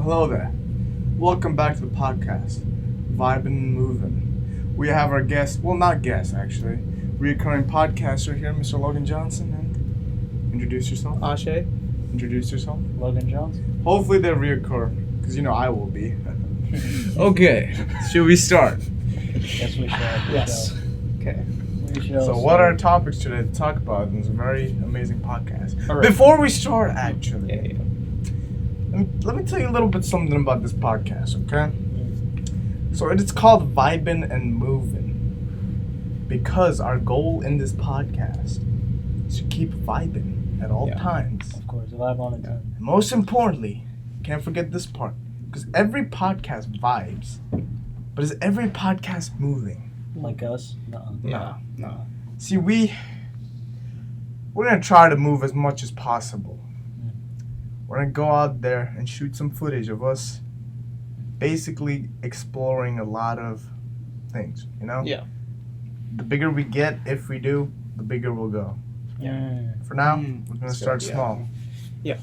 hello there. Welcome back to the podcast, Vibin and Movin. We have our guest, well, not guest actually, reoccurring podcaster here, Mr. Logan Johnson. And introduce yourself. Ashe. Introduce yourself. Logan Johnson. Hopefully they reoccur, because I will be. Okay, should we start? Yes, we shall. Yes. Okay. So what are our topics today to talk about in this very amazing podcast? All right. Before we start, actually, Yeah. let me tell you a little bit something about this podcast, okay? So it's called Vibin and Movin because our goal in this podcast is to keep vibing at all times. Of course, vibe on it. And most importantly, can't forget this part, because every podcast vibes, but is every podcast moving? Like us? No. No. See, we're gonna try to move as much as possible. We're gonna go out there and shoot some footage of us basically exploring a lot of things, Yeah. The bigger we get, if we do, the bigger we'll go. Yeah. For now, we're gonna start small. Yeah.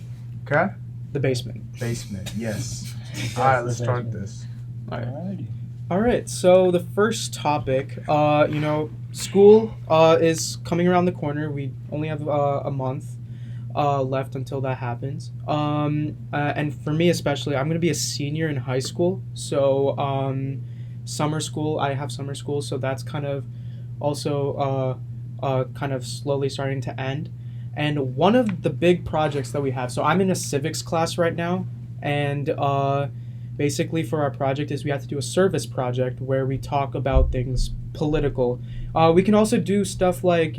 Okay? The basement. Basement, yes. Alright, let's start this. Alrighty. All right. So the first topic, school is coming around the corner. We only have a month left until that happens. And for me especially, I'm gonna be a senior in high school. So summer school, I have summer school, so that's kind of also kind of slowly starting to end. And one of the big projects that we have, so I'm in a civics class right now, and basically for our project is we have to do a service project where we talk about things political. We can also do stuff like,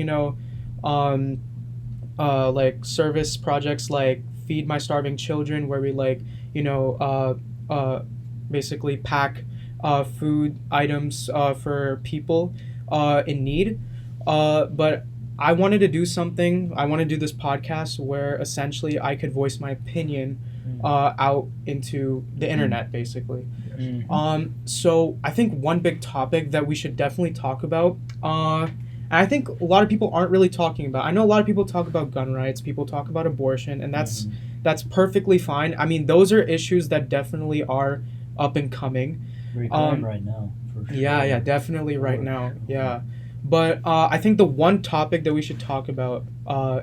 like service projects like Feed My Starving Children, where we basically pack food items for people in need. But I wanted to do something. I want to do this podcast where essentially I could voice my opinion out into the internet, basically. So I think one big topic that we should definitely talk about, and I think a lot of people aren't really talking about. I know a lot of people talk about gun rights, people talk about abortion, and that's perfectly fine. I mean, those are issues that definitely are up and coming. Recurring right now, for sure. Yeah, definitely right now. Yeah. But I think the one topic that we should talk about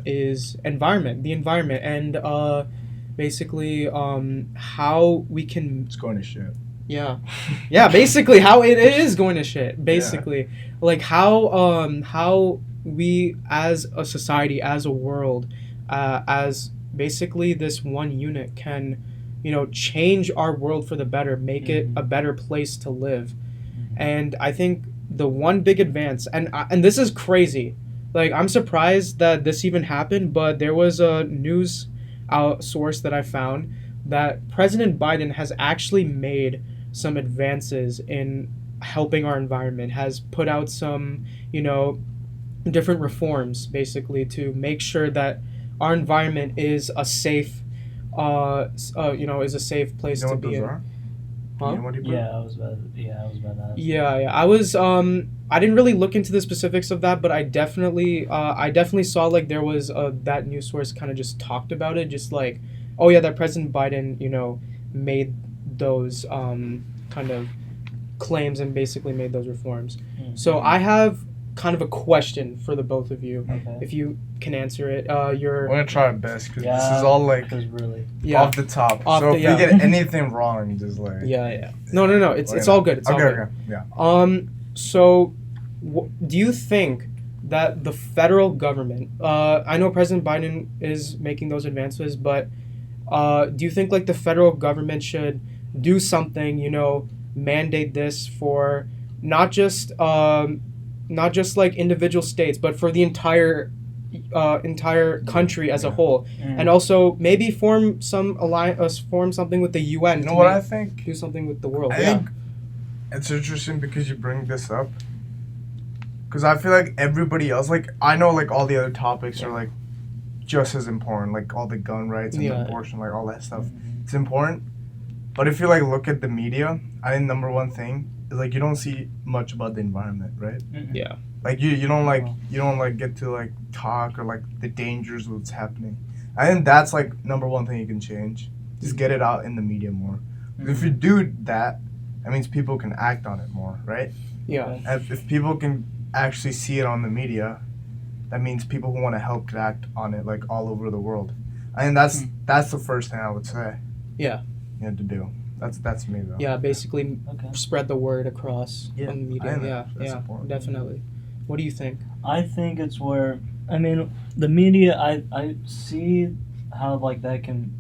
is the environment, and basically how we can... It's going to shit. Yeah. Yeah, basically how it is going to shit. Basically. Like how we as a society, as a world, as basically this one unit can, change our world for the better, make it a better place to live. And I think the one big advance, and this is crazy, like I'm surprised that this even happened, but there was a news source that I found that President Biden has actually made some advances in helping our environment, has put out some, different reforms basically to make sure that our environment is a safe, is a safe place to be in. Huh? I was about that. Yeah. I didn't really look into the specifics of that, but I definitely saw like there was that news source kind of just talked about it, just like, oh yeah, that President Biden, made those kind of claims and basically made those reforms. So I have kind of a question for the both of you, if you can answer it. We're gonna try our best because this is all like really off the top. So if we get anything wrong, just like no, it's all good. It's all good. Yeah. So do you think that the federal government, I know President Biden is making those advances, but do you think like the federal government should do something, mandate this for not just like individual states, but for the entire country as a whole, and also maybe form something with the UN. You know what I think? Do something with the world. I think it's interesting because you bring this up, because I feel like everybody else, like I know like all the other topics are like just as important, like all the gun rights and abortion, like all that stuff. It's important, but if you like look at the media, I think number one thing is like you don't see much about the environment, right? Yeah. Like you don't get to like talk or like the dangers of what's happening. I think that's like number one thing you can change. Just get it out in the media more. If you do that, that means people can act on it more, right? Yeah. If people can actually see it on the media, that means people who want to help could act on it like all over the world. I mean, that's the first thing I would say. Yeah. You have to do. That's me though. Yeah, basically spread the word across on the media. Yeah, important. Definitely. What do you think? I think it's where, I mean, the media, I see how, like, that can,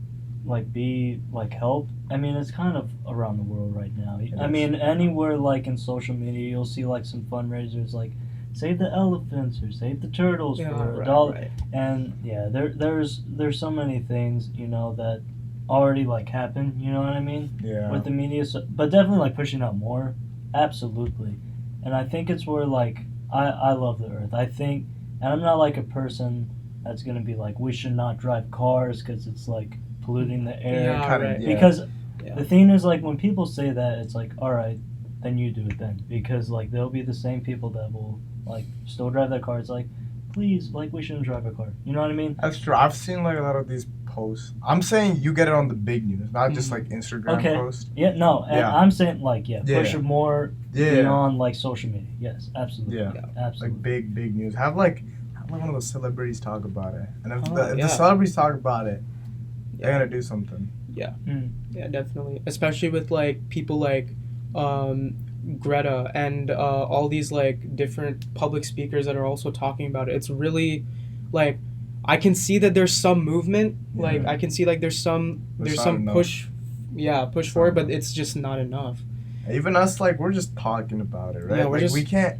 like, be, like, help. I mean, it's kind of around the world right now. I mean, anywhere, like, in social media, you'll see, like, some fundraisers, like, save the elephants or save the turtles for $1. Right. And, yeah, there's so many things, you know, that already, like, happen, you know what I mean? Yeah. With the media, but definitely, like, pushing out more. Absolutely. And I think it's where, like, I love the earth. I think, and I'm not, like, a person that's going to be like, we should not drive cars because it's, like, polluting the air. Yeah, right. Because the thing is, like, when people say that, it's like, all right, then you do it then. Because, like, there'll be the same people that will, like, still drive their car. It's like, please, like, we shouldn't drive a car. You know what I mean? That's true. I've seen, like, a lot of these posts. I'm saying you get it on the big news, not just, like, Instagram posts. Yeah, no. And I'm saying, like, push it more beyond, like, social media. Yes, absolutely. Yeah. Absolutely. Like, big news. Have one of those celebrities talk about it. And if the celebrities talk about it, they're going to do something. Yeah. Yeah, definitely. Especially with, like, people like Greta and all these, like, different public speakers that are also talking about it. It's really, like, I can see that there's some movement. Yeah. Like, I can see, like, there's some push for it, but it's just not enough. Even us, like, we're just talking about it, right? Yeah, we can't...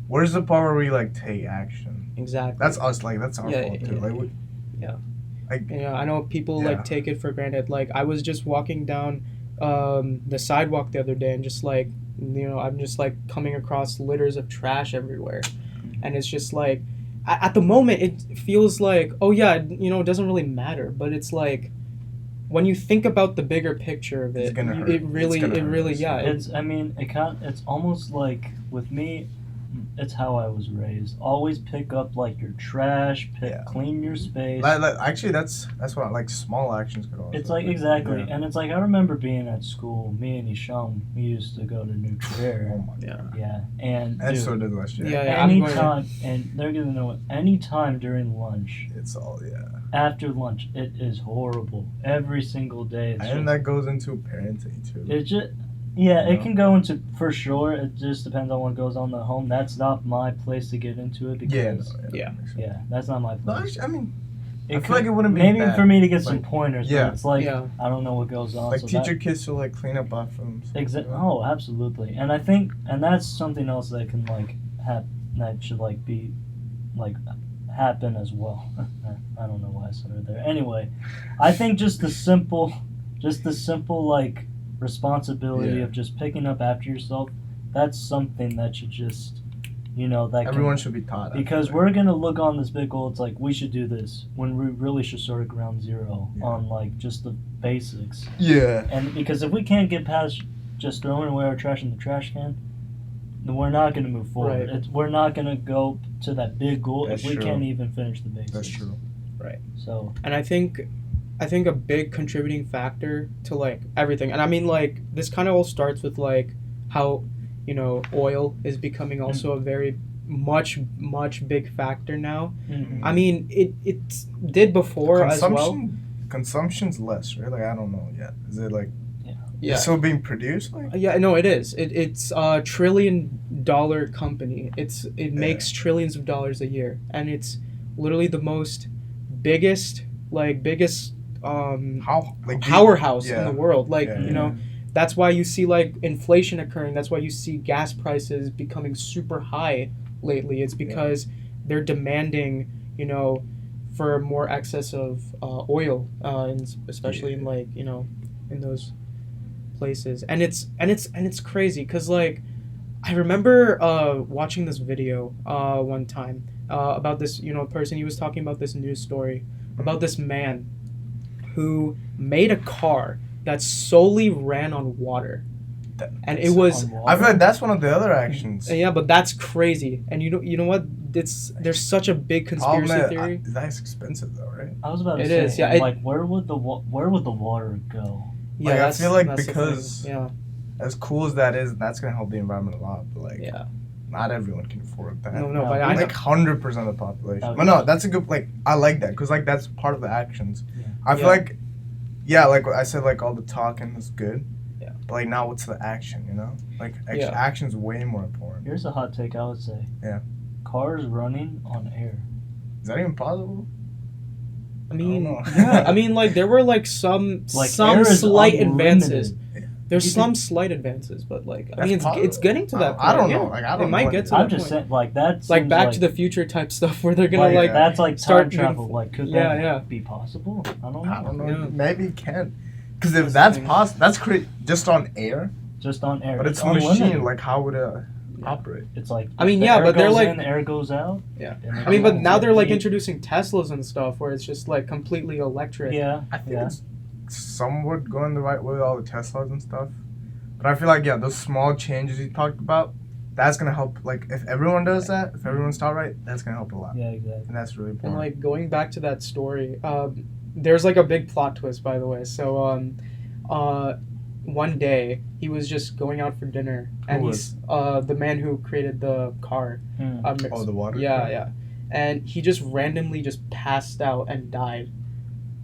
Where's the part where we, like, take action? Exactly. That's us, like, that's our fault, too. I know people, like, take it for granted. Like, I was just walking down the sidewalk the other day and just, like, you know, I'm just, like, coming across litters of trash everywhere. And it's just, like, at the moment, it feels like, oh, yeah, you know, it doesn't really matter. But it's, like, when you think about the bigger picture of it, it really, it's almost like, with me, it's how I was raised. Always pick up, like, your trash, clean your space. Actually, that's what, like, small actions could also. It's like, exactly. And it's like, I remember being at school, me and Ishan, we used to go to New Trier. Oh my God. Yeah. And so did last year. Anytime, and they're going to know, anytime during lunch. It's all, After lunch, it is horrible. Every single day. And that goes into parenting, too. It just... Yeah, it can go into, for sure. It just depends on what goes on at home. That's not my place to get into it because that's not my place. No, I mean, I feel like it wouldn't be maybe bad. For me to get some pointers. Yeah, but it's like I don't know what goes on. Like, teach your kids to, like, clean up bathrooms. Exactly. Oh, absolutely. And I think, and that's something else that can, like, that should, like, be, like, happen as well. I don't know why I said it there. Anyway, I think just the simple, like, responsibility of just picking up after yourself, that's something that should just, you know, that everyone should be taught. Because we're gonna look on this big goal, it's like, we should do this, when we really should start at ground zero on, like, just the basics. Yeah. And because if we can't get past just throwing away our trash in the trash can, then we're not gonna move forward. Right. We're not gonna go to that big goal if we can't even finish the basics. That's true. Right. So. And I think a big contributing factor to, like, everything, and I mean, like, this kind of all starts with, like, how, you know, oil is becoming also a very much big factor now. I mean, it did before as well. Consumption's less, right? Like, I don't know yet. Is it, like, it's still being produced? Like? Yeah, no, it is. It's a $1 trillion company. It makes trillions of dollars a year, and it's literally the biggest powerhouse in the world. Like, you know, that's why you see, like, inflation occurring. That's why you see gas prices becoming super high lately. It's because they're demanding, you know, for more excess of oil, and especially in, like, you know, in those places. And it's crazy because, like, I remember watching this video one time about this, you know, person. He was talking about this news story about this man who made a car that solely ran on water. And it was. I feel like that's one of the other actions. Yeah, but that's crazy. And you know what? There's such a big conspiracy theory. That's expensive though, right? I was about to It say, is, yeah, like where would the water go? Yeah, Like, I feel like that's because as cool as that is, that's gonna help the environment a lot. But like, not everyone can afford that. No, but I like 100% of the population. Oh, But no, that's a good I like that because like that's part of the actions. Yeah. I feel like, like I said, like all the talking is good. Yeah. But like now, what's the action? You know, like action's way more important. Here's a hot take I would say. Yeah. Cars running on air. Is that even possible? I mean, I don't know. yeah. I mean, like there were like some air is slight unlimited. advances. Yeah. There's some slight advances, but like I mean, That's it's getting to that point. I don't know. Like I don't It might know get to I'm that just point. saying, like that's Like Back to the Future type stuff where they're gonna like, like that's like start time travel. Like could that be possible? I don't know. I don't know. Yeah. Maybe it can. Because if that's possible, that's just on air. Just on air. But it's a unlimited. machine. Like how would it operate? It's like I mean, the yeah, air but they're goes like in, the air goes out. Yeah. and I mean, but now they're like heat. introducing Teslas and stuff where it's just like completely electric. Yeah, I think it's somewhat going the right way with all the Teslas and stuff. But I feel like those small changes you talked about, that's gonna help. Like if everyone does that, if everyone's taught right, that's gonna help a lot. Yeah, exactly. And that's really important. And like going back to that story, there's like a big plot twist, by the way. So one day he was just going out for dinner, and he's the man who created the car. The water. Yeah. And he just randomly just passed out and died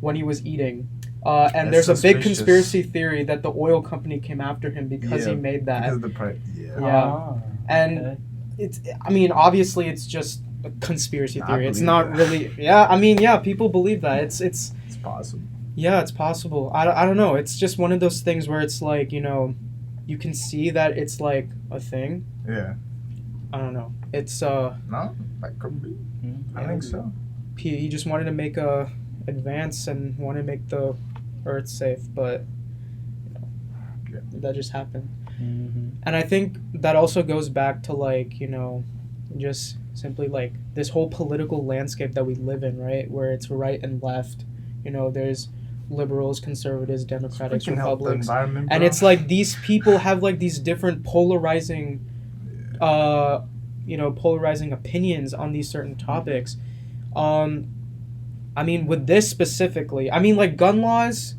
when he was eating. And That's there's a big suspicious. conspiracy theory that the oil company came after him because he made that. Because of the price. Yeah. Yeah. Ah, And okay. it's, I mean, obviously it's just a conspiracy I theory. It's believe not that. really. Yeah, I mean, yeah, people believe that. It's It's possible. yeah, it's possible. I don't know. It's just one of those things where it's like, you know, you can see that it's like a thing. Yeah. I don't know. It's No, that could be. I think so. he just wanted to make a advance and want to make the Earth safe, but you know, that just happened. Mm-hmm. And I think that also goes back to like, you know, just simply like this whole political landscape that we live in, right? Where it's right and left. You know, there's liberals, conservatives, democrats, Freaking help the republics. environment, And bro. it's like these people have like these different polarizing polarizing opinions on these certain topics. I mean, with this specifically, I mean, like gun laws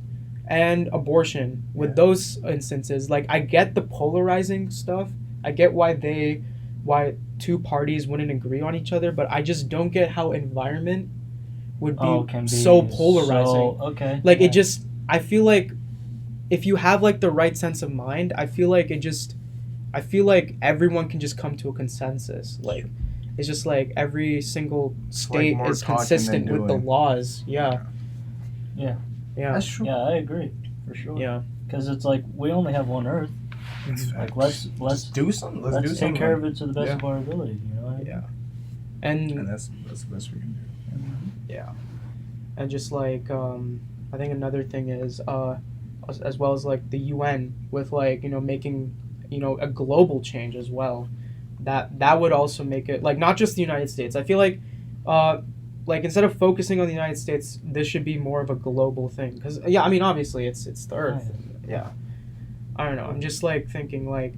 and abortion, with those instances, like I get the polarizing stuff. I get why two parties wouldn't agree on each other, but I just don't get how environment would be so polarizing. Like it just, I feel like if you have like the right sense of mind, I feel like everyone can just come to a consensus. Like it's just like every single state more is talking consistent than with the doing. laws. Yeah. That's true. Yeah, I agree for sure. Yeah. Because it's like we only have one Earth. Like let's do something. Let's do take something. care of it to the best of our ability. You know. Yeah. And And that's the best we can do. yeah. And just like I think another thing is as well as like the UN with like, you know, making, you know, a global change as well. That would also make it like not just the United States. I feel like instead of focusing on the United States, this should be more of a global thing. Because yeah, I mean obviously it's the Earth. Yeah. I don't know. I'm just like thinking like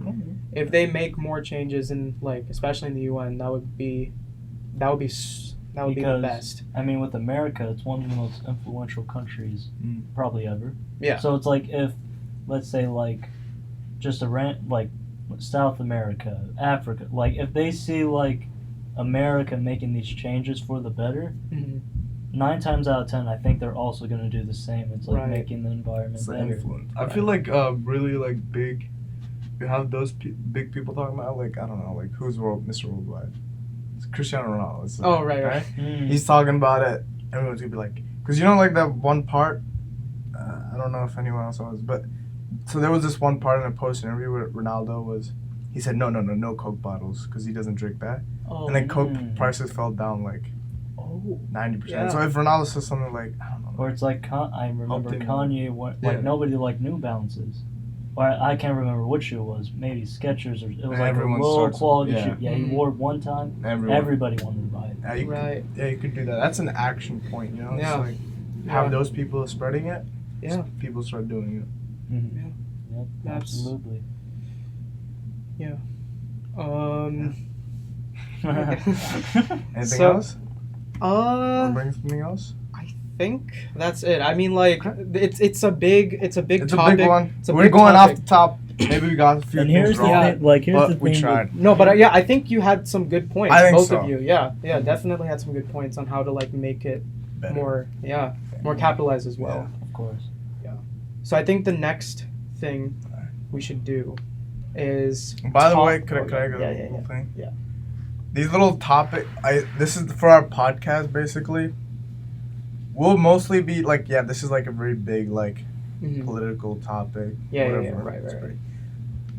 if they make more changes in like especially in the UN, that would be the best. I mean, with America, it's one of the most influential countries probably ever. Yeah. So it's like if, let's say, like, just like South America, Africa, like if they see like America making these changes for the better, 9 times out of 10, I think they're also going to do the same. It's like making the environment It's the better. influence. I feel like really like big. You have those big people talking about like I don't know like who's Mr. Worldwide. It's Cristiano Ronaldo. It's, right. He's talking about it. Everyone's gonna be like, because you know like that one part. I don't know if anyone else knows, but so there was this one part in a post interview where Ronaldo was. He said no Coke bottles because he doesn't drink that. And then Coke prices fell down like 90%. Yeah. So if Ronaldo says something like I don't know. Or it's like I remember Optimum. Kanye, like nobody liked New Balances. Or I can't remember which shoe it was. Maybe Skechers, or it was like a Everyone low starts- quality yeah. shoe. Yeah, he wore it one time. Everybody wanted to buy it. Yeah, you Right. you could do that. That's an action point, you know? It's Yeah. like have those people spreading it. Yeah. People start doing it. Mm-hmm. Yeah. Yep, absolutely. Yeah. Anything So, else? Wanna bring something else? I think that's it. I mean, like, it's a big It's a topic. big one. It's a We're big going topic. off the top. Maybe we got a few And things here's the wrong. thing, like here's but the we thing. tried. No, but yeah, I think you had some good points. I think both so. of you. Yeah, definitely had some good points on how to like make it Better. more capitalized as well. Of course. So I think the next thing we should do is. By the talk- way, could I go yeah, a little thing? yeah. These little this is for our podcast basically. We'll mostly be like, this is like a very big like Mhm. political topic. Yeah, whatever. right. It's pretty-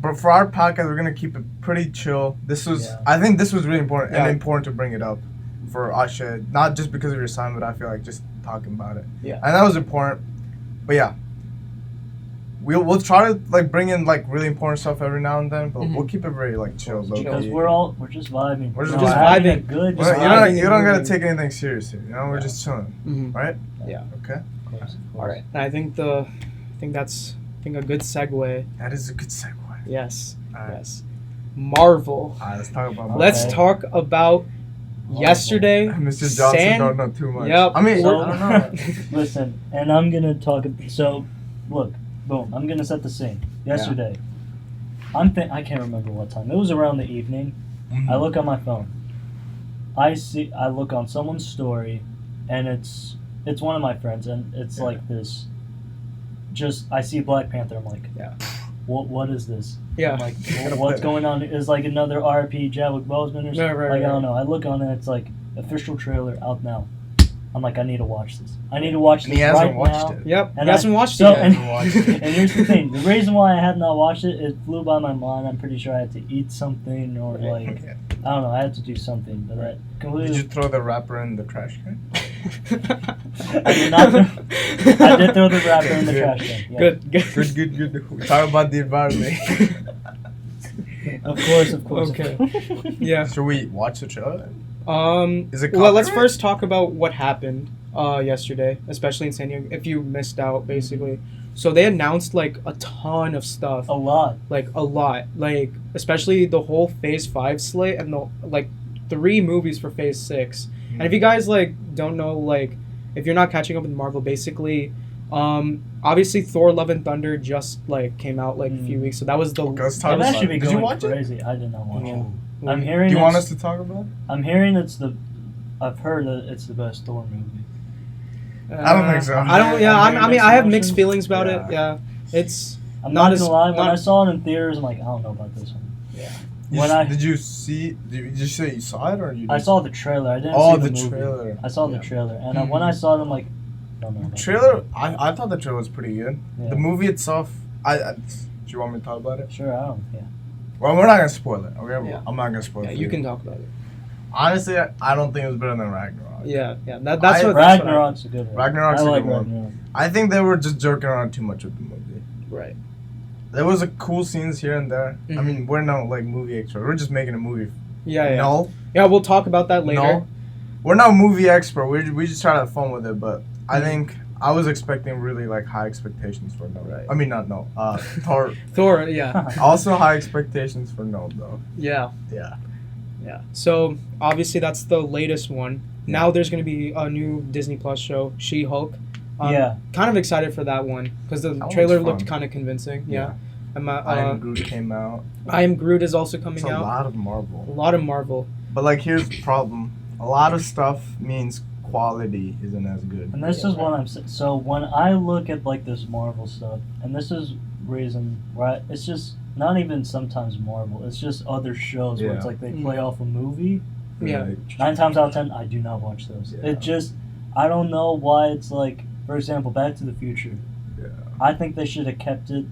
But for our podcast, we're gonna keep it pretty chill. Yeah. I think this was really important Yeah. and important to bring it up for Asha, not just because of your son, but I feel like just talking about it. Yeah. And that was important. But yeah, we'll try to like bring in like really important stuff every now and then, but Mhm. we'll keep it very like chill. low Because key. we're just vibing. We're You just know, having a vibing. good You Just time. vibing. you don't gotta moving. take anything serious here. You know, we're just chilling, Mhm. right? Yeah. Okay. Of course. All right. And I think that's a good segue. That is a good segue. Yes. All right. Yes. Marvel. All right, let's talk about. Let's Okay. talk about yesterday. Mr. Johnson San- don't know too much. Yep. I mean, So- I don't know. Listen, and I'm gonna talk. So, look, boom. I'm gonna set the scene. Yesterday, I can't remember what time. It was around the evening. I look on my phone. I look on someone's story, and it's one of my friends, and it's Yeah. like this. I see Black Panther. I'm like, Yeah. What is this? Yeah. I'm like, what's going on? Is like another RP Chadwick Boseman or something? Right, I don't know. I look on it. It's like official trailer out now. I'm like, I need to watch this. I need to watch And this he hasn't right watched now. it. Yep. And He hasn't watched so- it yet. and- Hasn't watched it. And here's the thing: the reason why I had not watched it, it flew by my mind. I'm pretty sure I had to eat something or like Okay. I don't know. I had to do something, but that completely. Did you throw the rapper in the trash can? I did not. I did throw the rapper in the trash can. Yeah. Good. Good. We talk about the environment. Of course. Okay. Yeah. Should we watch the trailer? Is it Well, let's copyright? first talk about what happened yesterday, especially in San Diego. If you missed out, basically, so they announced like a ton of stuff, A lot. like a lot, like especially the whole Phase 5 slate and the like 3 movies for Phase 6. And if you guys like don't know, like if you're not catching up with Marvel, basically, obviously Thor: Love and Thunder just like came out like a few weeks, so that was the. Okay, let's talk It'd about actually be it. Did you going watch it? crazy. I did not watch Yeah. it. I'm hearing. Do you want it's- us to talk about it? I'm hearing it's the. I've heard that it's the best Thor movie. I don't think so. I don't. Yeah, I'm I mean, mixed I have emotions. mixed feelings about Yeah. it. Yeah, it's. I'm Not not, as- gonna lie. When not- I saw it in theaters, I'm like, I don't know about this one. Did you see? Did you say you saw it or you? I didn't? saw the trailer. I didn't Oh, see the the movie. trailer. I saw the Yeah. trailer, and when I saw it, I'm like, I don't know. About Trailer. I thought the trailer was pretty good. Yeah. The movie itself. Do you want me to talk about it? That. Sure, I don't. Yeah. Well, we're not gonna spoil it. Okay, Yeah. I'm not gonna spoil Yeah, it. you can talk about it. Honestly, I don't think it was better than Ragnarok. Yeah. That's what. I- Ragnarok's a good one. Ragnarok's I a like good one. Ragnarok. I think they were just joking around too much with the movie. Right. There was a cool scenes here and there. I Mhm. mean, we're no like movie experts. We're just making a movie. Yeah. Null. Yeah, we'll talk about that later. No, we're not movie expert. We just try to have fun with it. But I Mhm. think I was expecting really like high expectations for Null. Right. I mean, not Null. Thor. Thor. Yeah. Also high expectations for Null though. Yeah. Yeah. Yeah. So obviously that's the latest one. Now there's gonna be a new Disney Plus show, She-Hulk. Yeah. Kind of excited for that one because the That one's trailer fun. looked kind of convincing. Yeah. And I Am Groot came out. I Am Groot is also coming It's a out. lot of Marvel. A lot of Marvel. But like, here's the problem. A lot of stuff means quality isn't as good. And this is what I'm saying. So when I look at like this Marvel stuff, and this is reason right, it's just not even sometimes Marvel. It's just other shows where it's Yeah. like they play off a movie. Yeah. Like, 9 times out of 10, I do not watch those. Yeah. It just, I don't know why it's like, for example, Back to the Future. Yeah. I think they should have kept it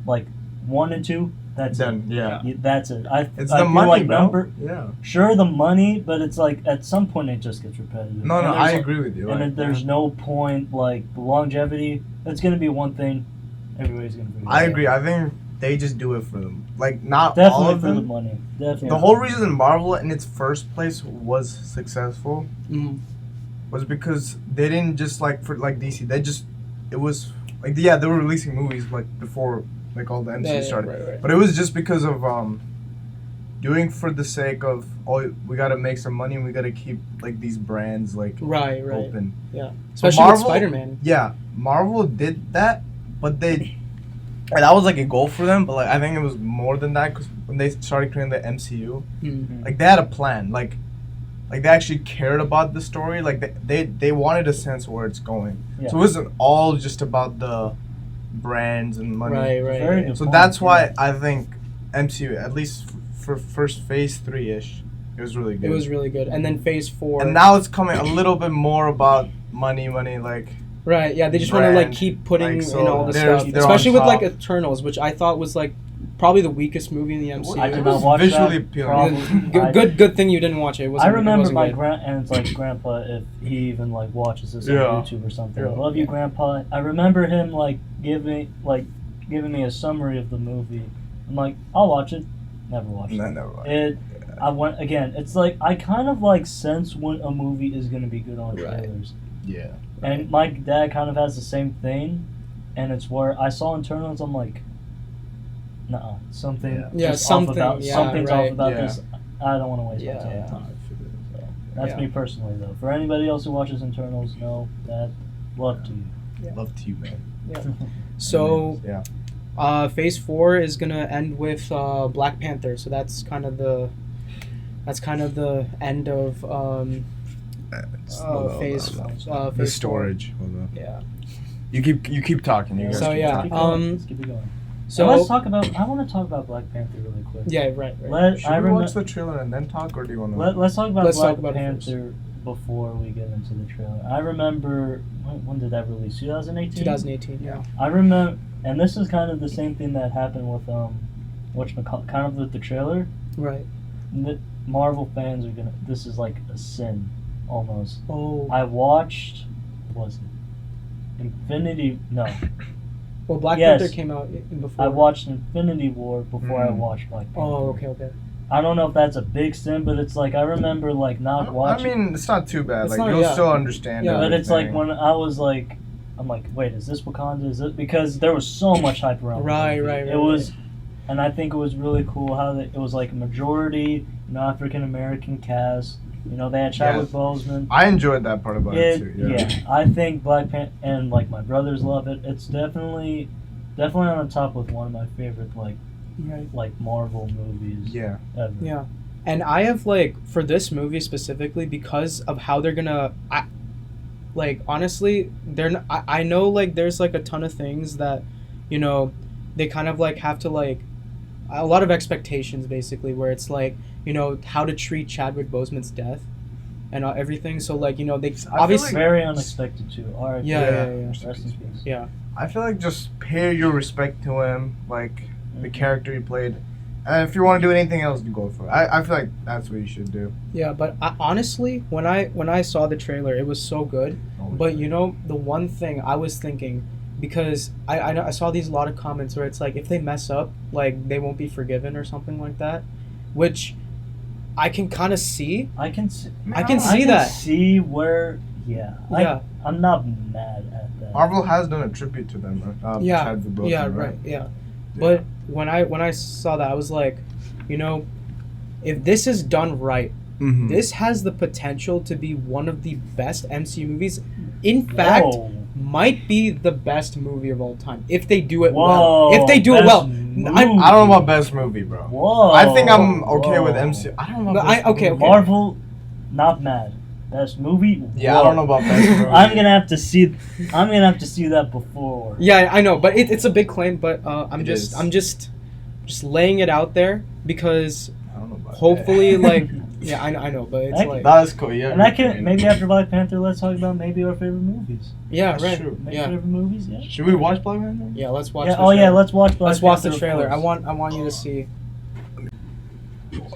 like 1 and 2. That's Then yeah. it. That's it. It's I the feel money, like bro. Yeah. Sure, the money, but it's like at some point it just gets repetitive. No, And no, there's, I like, agree with you. And Like, there's no point, like, the longevity, it's going to be one thing. Everybody's going to be I agree. I think they just do it for them. Like, not all Definitely of for the them. money. Definitely. The whole reason Marvel in its first place was successful Mm. was because they didn't just like for like DC. They just it was like they were releasing movies like before like all the MCU started. Right. But it was just because of doing for the sake of we gotta make some money and we gotta keep like these brands like right. open. Yeah, So especially with Marvel- Spider-Man. Yeah, Marvel did that, but and that was like a goal for them. But like I think it was more than that because when they started creating the MCU, Mm. like they had a plan. Like they actually cared about the story. Like they wanted a sense where it's going. Yeah. So it wasn't all just about the brands and money. Right. Very good So point, that's yeah. why I think MCU, at least for first phase 3-ish, it was really good. It was really good. And then Phase 4. And now it's coming a little bit more about money, like. Right, yeah, they just want to like brand, keep putting like, so in all the they're- stuff, they're especially on with like top. Eternals, which I thought was like probably the weakest movie in the MCU. I It did was not watch visually that. appealing. Probably. Good thing you didn't watch it. It I wasn't, remember it my wasn't good. and it's like grandpa, if he even like watches this Yeah. on YouTube or something. Yeah. I love you, grandpa. I remember him like giving me a summary of the movie. I'm like, I'll watch it. Never watched No, it. never mind. It. I went again. It's like I kind of like sense when a movie is gonna be good on Right. trailers. Yeah. And my dad kind of has the same thing, and it's where I saw Internals. I'm like, nah, something. Yeah, just something, Off about, yeah, something's right. off about Yeah. this. I don't want to waste Yeah, my time. yeah. So, that's Yeah. me personally, though. For anybody else who watches Internals, no, Dad, love to you. Yeah. Love to you, man. So, Yeah. Phase 4 is gonna end with Black Panther. So that's kind of the end of phase. The Phase storage. Hold on. 4. Yeah. You keep talking. You guys So, keep yeah, talking. Let's keep it going. So let's talk about. I want to talk about Black Panther really quick. Yeah, right. Should we watch the trailer and then talk, or do you want to? Let's talk about Let's Black talk about it Panther before we get into the trailer. I remember when did that release? 2018. 2018. Yeah. I remember, and this is kind of the same thing that happened with kind of with the trailer. Right. Marvel fans are gonna. This is like a sin, almost. Oh. I watched. What was it? Infinity. No. Well, Black Yes. Panther came out before. I watched Infinity War before I Mm. watched Black Panther. Oh, okay. I don't know if that's a big sin, but it's like I remember like not I watching. mean, it's not too bad. It's like not- you'll yeah. still understand. Yeah. But it's like everything. when I was like, I'm like, wait, is this Wakanda? Is it because there was so much hype around? the Right, movie. right, It was, and I think it was really cool how it was like a majority, African American cast. They had Chadwick Boseman. I enjoyed that part about it too. Yeah. I think Black Panther and like my brothers love it. It's definitely on the top with one of my favorite Right. like Marvel movies Yeah. ever. Yeah. And I have for this movie specifically, because of how they're gonna, honestly, they're not, I know there's a ton of things that, they kind of have to a lot of expectations basically, where it's how to treat Chadwick Boseman's death and everything. So they obviously Very unexpected too. All right. Yeah. Rest in peace. Yeah. I feel like just pay your respect to him, like the Mhm. character he played. And if you want to do anything else, you go for it. I feel like that's what you should do. Yeah, but honestly, when I saw the trailer, it was so good. But the one thing I was thinking, because I saw a lot of comments where it's if they mess up, they won't be forgiven or something like that, which I can kind of see. I can see. I can I see can that. see where. Yeah. Yeah. I'm not mad at that. Marvel has done a tribute to them. Yeah. Chadwick Boseman, Yeah, right. Yeah. But when I saw that, I was like, if this is done right, Mm-hmm. this has the potential to be one of the best MCU movies. In fact, Whoa. might be the best movie of all time if they do it Whoa. well. If they do it Best well, movie. I don't know about best movie, bro. Whoa. I think I'm okay with Whoa. MCU. I don't know. No, About best okay, movie. okay. Marvel, not mad. Best movie. Yeah, Whoa. I don't know about best movie. I'm gonna have to see that before. Yeah, I know, but it's a big claim. But I'm It just is. laying it out there because I don't know about hopefully, that. yeah, I know, but it's That- That is cool. Yeah. And I can maybe after Black Panther, let's talk about maybe our favorite movies. yeah, That's right, true. Maybe yeah, favorite movies. Yeah. Should we watch Black Panther? yeah. Let's watch. Yeah. the Oh yeah. trailer. Let's watch. Black Let's watch the Panther, of trailer. course. I want you to see.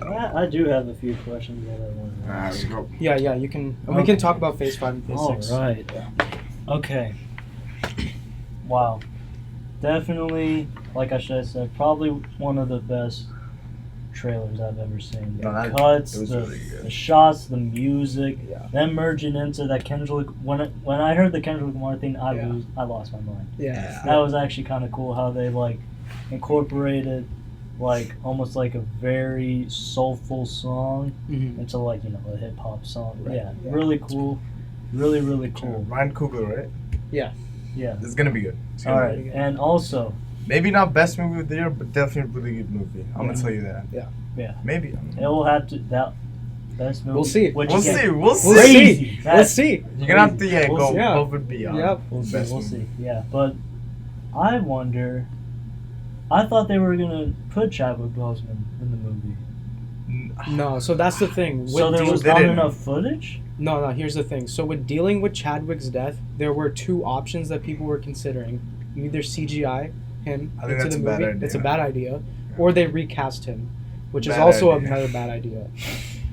I do have a few questions that I want to Let's ask. go. Yeah, you can. We can talk about Phase 5 and Phase All 6. right. Okay. Wow. Definitely, like I should have said, probably one of the best trailers I've ever seen. The No, that- cuts, it was the, really good. the shots, the music, Yeah. them merging into that Kendrick. When I heard the Kendrick Lamar thing, I Yeah. lost my mind. Yeah. That was actually kind of cool how they incorporated like almost like a very soulful song into like a hip hop song. Right. Yeah, really cool, really cool. Ryan Coogler, right? Yeah. It's gonna be good. All right, and also maybe not best movie of the year, but definitely a really good movie. I'm gonna tell you that. Yeah. Maybe. It will have to that best movie. We'll see. We'll see. We'll see. You're gonna have to go see. above and beyond. Yep. We'll see. Yeah, but I wonder. I thought they were gonna put Chadwick Boseman in the movie. No, so that's the thing. So there was not enough footage? No, here's the thing. So with dealing with Chadwick's death, there were two options that people were considering. Either CGI him into the movie. It's a bad idea. Or they recast him, which is also another bad idea.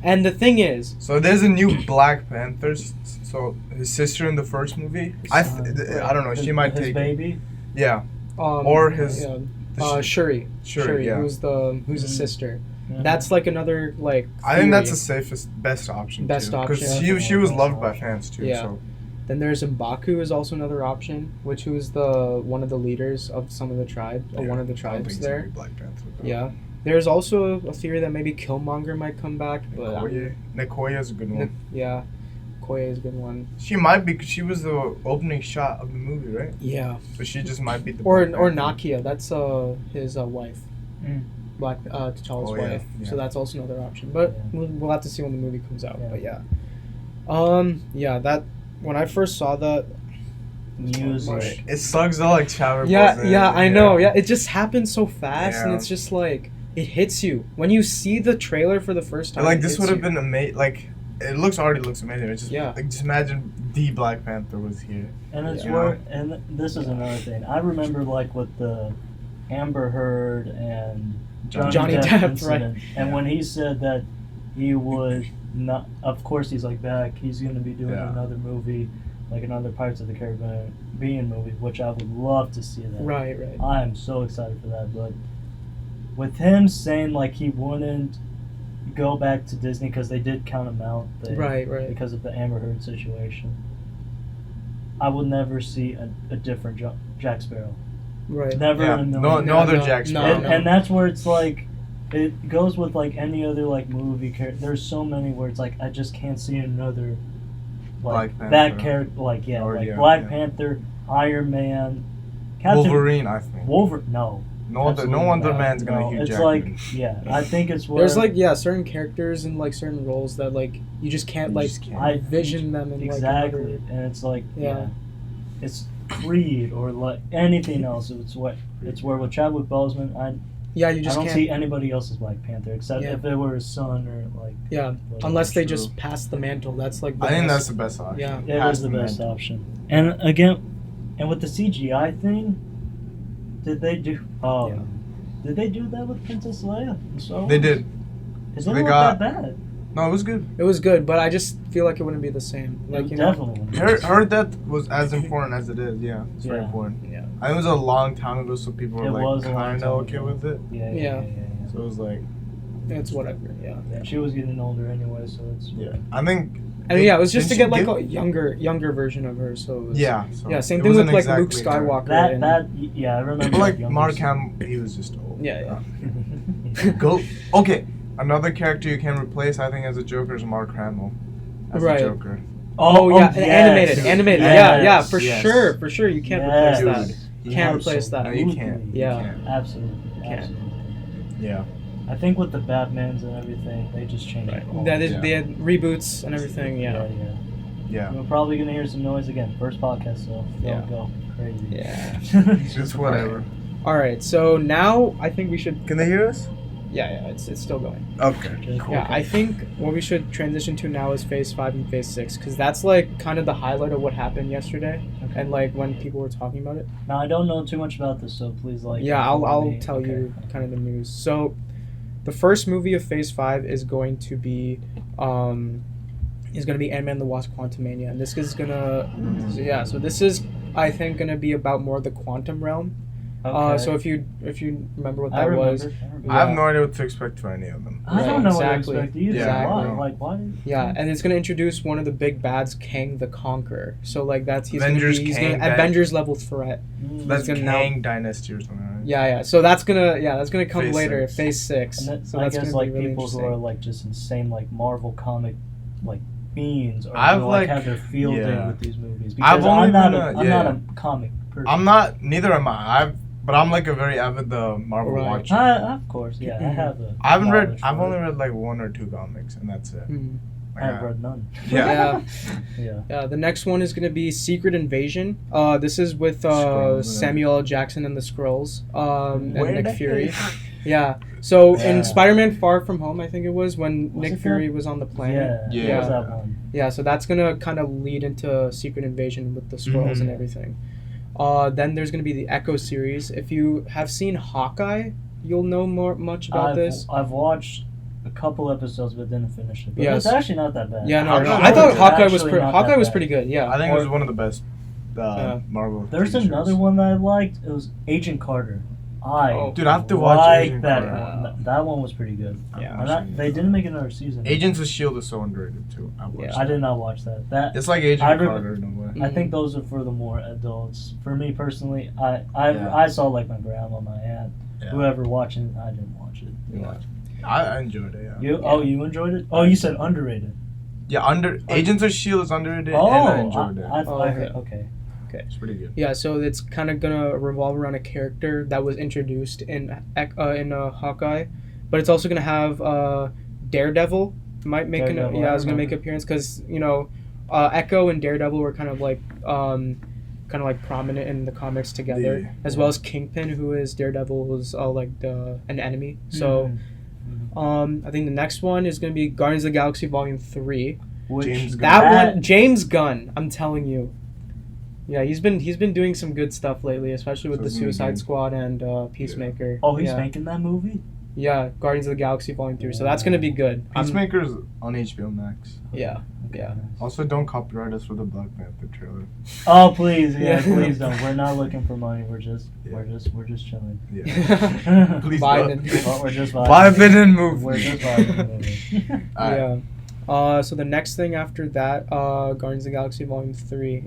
And the thing is... So there's a new Black Panther. So his sister in the first movie, I don't know, she might take baby? Yeah. Or his... Shuri, yeah. who's the sister. That's like another like. I think that's the safest, best option. Because she was loved by fans too. Yeah. So. Then there's M'Baku is also another option, which was one of the leaders of some of the tribe or one of the tribes there. Black Panther, yeah. There's also a theory that maybe Killmonger might come back, but Nakoya is a good one. Yeah, Koye is a good one. She might be because she was the opening shot of the movie, right? Yeah. So she just might be the. Or Nakia, that's his wife. T'Challa's wife. Yeah. So that's also another option. But we'll have to see when the movie comes out. Yeah. But that when I first saw that music, it sucks though, like Chadwick. I know. Yeah, it just happens so fast, and it's just like it hits you when you see the trailer for the first time. Like this would have been amazing. Like it already looks amazing. It's just like just imagine the Black Panther was here. And it's and this is another thing. I remember like with the Amber Heard and Johnny Depp incident, and when he said that he would not, of course he's like back. He's going to be doing another movie, like another Pirates of the Caribbean movie, which I would love to see that. Right. I am so excited for that. But with him saying like he wouldn't go back to Disney because they did count him out, right, because of the Amber Heard situation, I will never see a different Jack Sparrow. Right. Never in a million. No other Jack Sparrow. And that's where it's like, it goes with like any other like movie character. There's so many where it's like I just can't see another like that character. Like Black Panther, Iron Man, Captain Wolverine. I think Wolverine. No other man's gonna Hugh Jackman. It's like I think it's where there's like certain characters and like certain roles that like you just can't envision them in exactly. Like and it's like it's Creed or like anything else. It's where with Chadwick Boseman I don't see anybody else's Black Panther except if it were his son or like unless they just pass the mantle. That's like I think that's the best option. Yeah, it is the best option. And again, and with the CGI thing, did they do that with Princess Leia? So they did. It didn't look that bad. No, it was good. It was good, but I just feel like it wouldn't be the same. Like definitely. Her death was as important as it is. Yeah, it's very important. Yeah. I think it was a long time ago, so people were like kind of okay with it. Yeah. So it was like, it's whatever. Yeah. She was getting older anyway, so it's I think. And it was just to get like a younger version of her. So it was, same thing with like Luke Skywalker. I remember. But like Mark Hamill, he was just old. Yeah. Go. Okay. Another character you can replace, I think, as a Joker is Mark Hamill as a Joker. Animated. Yes, for sure. You can't replace that. You can't replace that. No, you can't. Yeah. Absolutely. Yeah. I think with the Batmans and everything, they just changed it. They had reboots and everything. Yeah. We're probably gonna hear some noise again. First podcast, so don't go crazy. Yeah. Just whatever. All right. So now I think we should. Can they hear us? Yeah, it's still going. Okay. Cool. Yeah, I think what we should transition to now is Phase 5 and Phase 6, because that's like kind of the highlight of what happened yesterday, and like when people were talking about it. Now I don't know too much about this, so please like. Yeah, I'll tell you kind of the news. So, the first movie of Phase 5 is going to be Ant-Man and the Wasp: Quantumania, and this is gonna so this is I think gonna be about more of the quantum realm. Okay. So if you remember what that was, I have no idea what to expect for any of them. I don't know what to expect either. Yeah, why? Yeah, and it's gonna introduce one of the big bads, Kang the Conqueror. So like he's Avengers Avengers level threat. That's Kang Dynasty or something. Right? Yeah. So that's gonna come Phase later, 6. Phase 6. And then, So I that's guess gonna like be really people who interesting. are like just insane like Marvel comic like fiends or I've, who like like- have their field day yeah. with these movies. I've Because only I'm not been I'm not a comic person. I'm not. Neither am I. But I'm like a very avid Marvel Right. watcher. Of course, yeah. I have a. I haven't read. knowledge I've for only it. read like 1 or 2 comics, and that's it. Mhm. I have read none. Yeah. Yeah. The next one is gonna be Secret Invasion. This is with Skrulls, Samuel L. Jackson and the Skrulls, and Where Nick the Fury. hell- Yeah. So Yeah. in Spider-Man: Far From Home, I think it was when Was Nick it Fury that? was on the planet. Yeah. Yeah. What was that one? Yeah, so that's gonna kind of lead into Secret Invasion with the Skrulls and Mhm. everything. Then there's gonna be the Echo series. If you have seen Hawkeye, you'll know much about this. I've watched a couple episodes but didn't finish it. But Yes. it's actually not that bad. Yeah, no, Hawkeye I thought was Hawkeye was actually not that Hawkeye was bad. pretty good. Yeah. I think it was one of the best Yeah. Marvel. There's TV another shows. one that I liked. It was Agent Carter. Dude, I have to watch like Agent that Carter. one. That one was pretty good. Yeah. They didn't make another season. Agents of Shield is so underrated too. I watched. I did not watch that. That It's like Agent I rem- Carter in a way. I think those are for the more adults. For me personally, I Yeah. saw like my grandma, my aunt, Yeah. whoever watching it. I didn't watch it. Yeah. I enjoyed it. Yeah. You enjoyed it? Oh, you said underrated. Yeah. Agents of Shield is underrated, Oh, and I enjoyed it. I heard. Okay. It's pretty good. Yeah, so it's kind of gonna revolve around a character that was introduced in Hawkeye, but it's also gonna have Daredevil might make Daredevil, an I is gonna make an remember. appearance because Echo and Daredevil were kind of like prominent in the comics together, Yeah. as well as Kingpin, who is Daredevil's like an enemy. So I think the next one is gonna be Guardians of the Galaxy Volume 3. Which James Gunn. That one, James Gunn, I'm telling you. Yeah, he's been doing some good stuff lately, especially with So the it's gonna be Suicide good. Squad and Peacemaker. Oh, he's yeah. making that movie. Yeah, Guardians of the Galaxy Volume 3. So that's gonna be good. Peacemaker's on HBO Max. Yeah. Yeah. Also, don't copyright us for the Black Panther trailer. Oh please, Yeah. please don't. We're not looking for money. We're just chilling. Yeah. Please Vibin. Well, we're just Vibin and Movin. We're just vibing. Alright. Yeah. So the next thing after that, Guardians of the Galaxy Volume 3.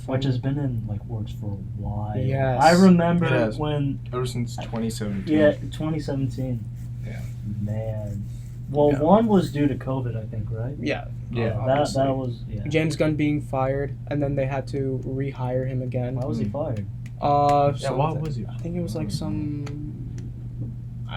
Which has been in like works for a while. Yes. I remember It has. when Ever since 2017. 2017. Yeah. Man. Well, Yeah. one was due to COVID, I think, right? Yeah. Yeah. That obviously. was James Gunn being fired, and then they had to rehire him again. Why was he fired? Yeah, what was he? I think it was like some.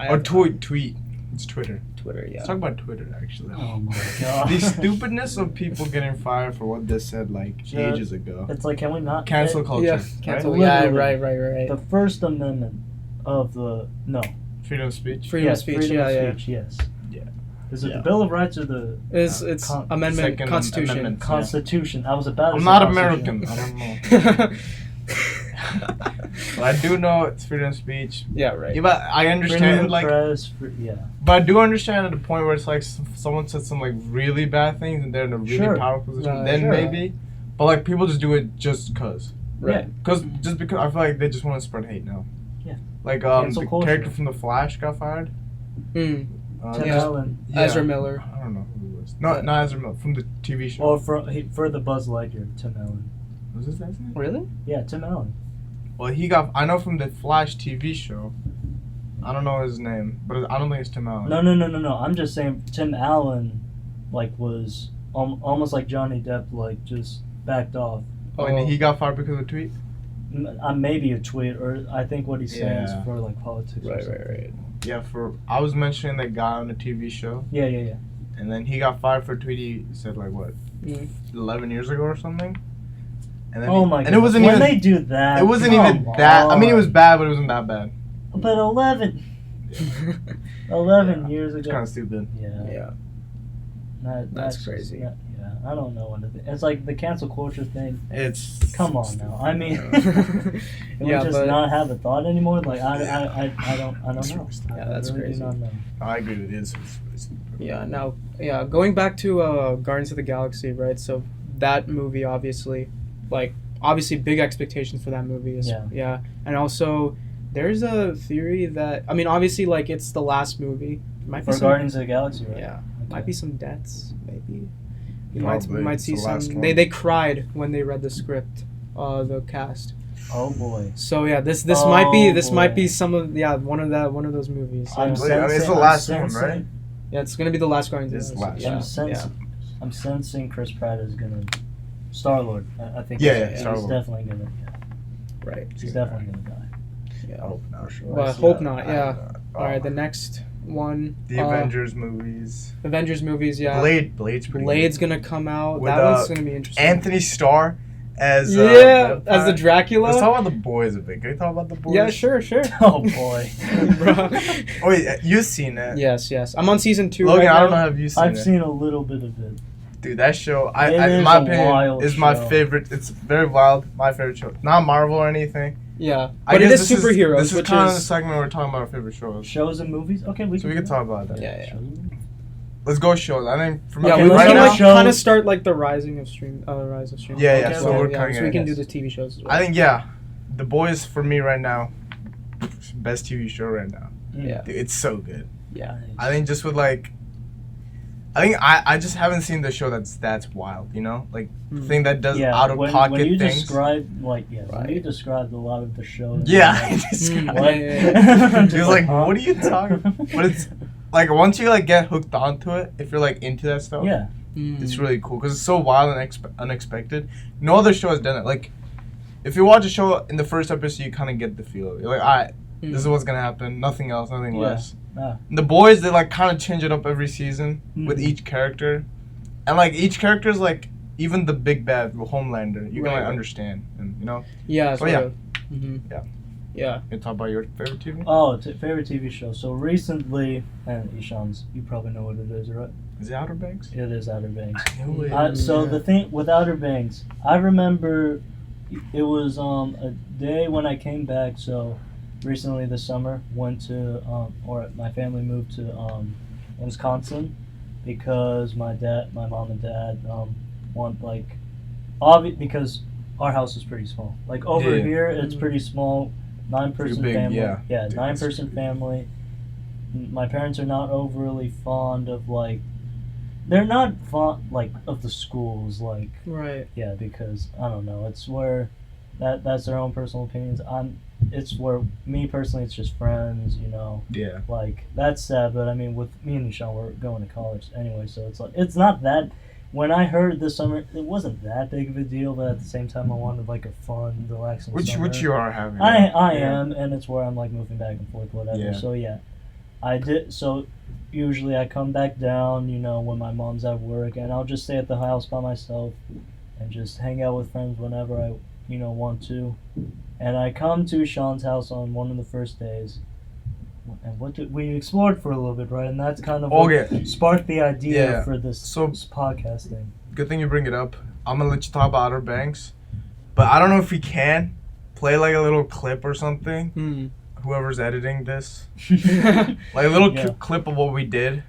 Or tweet. It's Twitter. Twitter, yeah. Let's talk about Twitter, actually. Oh my god. The stupidness of people getting fired for what they said like Yeah. ages ago. It's like, can we not Cancel culture. Yeah, right? cancel. Right? Yeah, Literally. right. The First Amendment of the Freedom of speech. Freedom of speech, freedom yeah, of yeah. speech, yes. Yeah. Is it Yeah. the Bill of Rights or the It's Con- amendment, Second Constitution. Amendment. Constitution? I was about to I'm say not Constitution. American. I don't know. But I do know it's freedom of speech. Yeah, right. Yeah, but I Freedom understand of like, press, yeah. but I do understand at the point where it's like someone said some like really bad things and they're in a really Sure. powerful position. Right. Then Sure. maybe, but like people just do it just cause. Right. Cause just because I feel like they just want to spread hate now. Yeah. Like Cancel the culture. character from The Flash got fired. Mm. Tim Yeah. Allen. Yeah. Ezra Miller. I don't know who it was. No, not Ezra Miller from the TV show. Or for the Buzz Lightyear, Tim Allen. Was this his name? Really? Yeah, Tim Allen. Well, he got. I know from the Flash TV show. I don't know his name, but I don't think it's Tim Allen. No. I'm just saying Tim Allen, like, was almost like Johnny Depp, like, just backed off. Oh, and he got fired because of a tweet. Maybe a tweet, or I think what he's saying is Yeah. for, like, politics or something. Right. Yeah, I was mentioning that guy on the TV show, Yeah. and then he got fired for a tweet he said like what, Mm. 11 years ago or something. And then Oh my god. and it wasn't when even. they do that, It wasn't come even that. I mean, it was on. bad, but it wasn't that bad. But 11 years It's ago. kind of stupid. Yeah. Yeah. That's That's crazy. Yeah, I don't know what to think. It's like the cancel culture thing. It's Come on now. I mean, Yeah. can we Yeah, just but- not have a thought anymore? Like I don't It's know. really stupid. Yeah, that's I really crazy. do not know. I agree with you. It's really stupid. Yeah. Now, going back to Guardians of the Galaxy, right? So that movie, obviously big expectations for that movie. Yeah. And also, there's a theory that obviously, like it's the last movie. Might be For some, Guardians of the Galaxy, right? Yeah. Okay. Might be some deaths, maybe. We might Probably. see It's the last some. one. They cried when they read the script, the cast. Oh boy. So yeah, this Oh, might be boy. some of one of those movies. I'm Yeah. Wait, I mean, it's the sensing- last I'm one, right? sensing- Yeah, it's gonna be the last Guardians. It's of the the last. Galaxy. I'm Yeah, sensing. I'm sensing Chris Pratt is gonna Star-Lord. I think. Yeah, he's Star-Lord. definitely gonna. yeah, right. He's definitely gonna die. Yeah. I hope not. Well, I hope not. Yeah. All right, the next one. The Avengers movies. Avengers movies. Yeah. Blade's pretty Blade's gonna come out. With, That one's gonna be interesting. Anthony Starr as as the Vampire. Dracula. Let's talk about the boys a bit. Can we talk about the boys? Yeah, sure. Oh boy. Bro. Oh, wait, you've seen it. Yes. I'm on season 2 Logan, right I don't know now. if you've seen I've it. seen a little bit of it. Dude, that show, It in is my a opinion, wild is my show. favorite. It's very wild. My favorite show. Not Marvel or anything. Yeah, I but it guess is superheroes, This is which kind of the is segment where we're talking about our favorite shows. Shows and movies. Okay, we So we can talk about that. Yeah. Shows and movies. Let's go shows. I think from yeah. Okay, We let's can go like shows. kind of start like the rise of streaming. Yeah, Okay, so okay, we're yeah, kind so we of. can do the TV shows as well. I think The Boys for me right now, best TV show right now. Yeah. Dude, it's so good. Yeah. I think just with like, I just haven't seen the show that's wild. You know, like the thing that does out of pocket when you things. describe when Right. you described a lot of the show. Yeah, I like, just Mm. what? Yeah. He was like, "What are you talking?" But it's like once you like get hooked onto it, if you're like into that stuff, Yeah. it's really cool because it's so wild and unexpected. No other show has done it. Like, if you watch a show in the first episode, you kind of get the feel of it. You're like, all right, this is what's gonna happen. Nothing else, nothing Yeah. less. Ah. And the boys, they like kind of change it up every season with Mhm. each character, and like each character is like even the big bad Homelander. You can Right. like understand, and you know. Yeah. So, yeah. Mm-hmm. Yeah. Yeah. You talk about your favorite TV. Oh, favorite TV show. So recently, and Ishan's, you probably know what it is, right? Is it Outer Banks? It is Outer Banks. I knew it. So the thing with Outer Banks, I remember it was a day when I came back. So recently this summer, went to or my family moved to Wisconsin because my mom and dad want like because our house is pretty small. Like over Yeah. here, it's pretty small. 9-person big, family. yeah. Dude, 9-person that's- family. My parents are not overly fond of like. They're not fond like of the schools, like Right. yeah, because I don't know. It's where that's their own personal opinions. It's where me personally, it's just friends, you know. Yeah. Like that's sad, but I mean, with me and Ishan, we're going to college anyway, so it's like it's not that. When I heard this summer, it wasn't that big of a deal, but at the same time, I wanted like a fun, relaxing summer. Which you are having. I Yeah. am, and it's where I'm like moving back and forth, whatever. Yeah. So yeah, I did. So usually I come back down, you know, when my mom's at work, and I'll just stay at the house by myself and just hang out with friends whenever I, want to. And I come to Sean's house on one of the first days, and we explored for a little bit, right? And that's kind of what Okay. sparked the idea Yeah. for this So- podcasting. Good thing you bring it up. I'm gonna let you talk about Outer Banks, but I don't know if we can play like a little clip or something. Mm. Whoever's editing this, like a little Yeah. clip of what we did,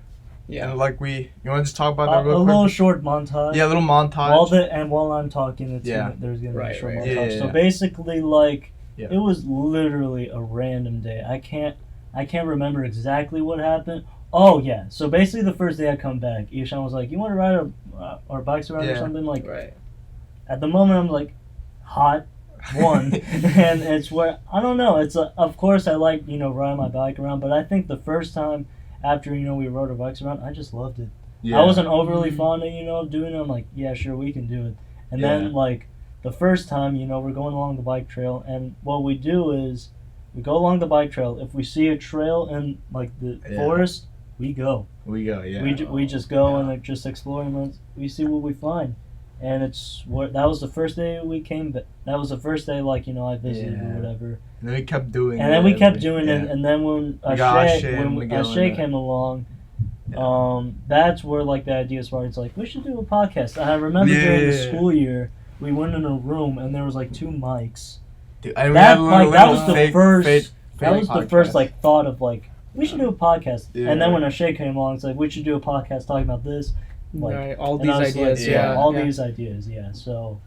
Yeah. and like you want to just talk about A that real quick? little short montage. Yeah, a little montage. While I'm talking, Yeah. there's gonna be a Right, short right. montage. Yeah, So yeah. basically, like Yeah. it was literally a random day. I can't remember exactly what happened. Oh yeah. So basically, the first day I come back, Ishan was like, "You want to ride our bikes around or Yeah. something?" Like Right. at the moment, I'm like, hot. One and it's where I don't know. It's of course I like riding my bike around, but I think the first time after we rode our bikes around, I just loved it. Yeah. I wasn't overly Mhm. fond of doing it. I'm like, yeah, sure, we can do it. And Yeah. then like the first time, we're going along the bike trail, and what we do is we go along the bike trail. If we see a trail in like the Yeah. forest, we go. We go. Yeah. We just go Yeah. and like, just explore, and we see what we find. And that was the first day we came. That was the first day, like I visited Yeah. or whatever. And then we kept doing. And then we kept doing it, and then when We got Ashay, Ashay and Miguel Ashay and came along, Yeah. that's where like the idea started. It's like we should do a podcast. I remember during the Yeah. school year, we went in a room and there was like 2 mics. Dude, and we That had a like that little was the fake- first. fake that was the first podcast. like thought of like we should do a podcast. Yeah. And then when Ashay came along, it's like we should do a podcast talking about this. Like, Right. All and I these was like, ideas. Yeah. all yeah. these ideas, yeah. So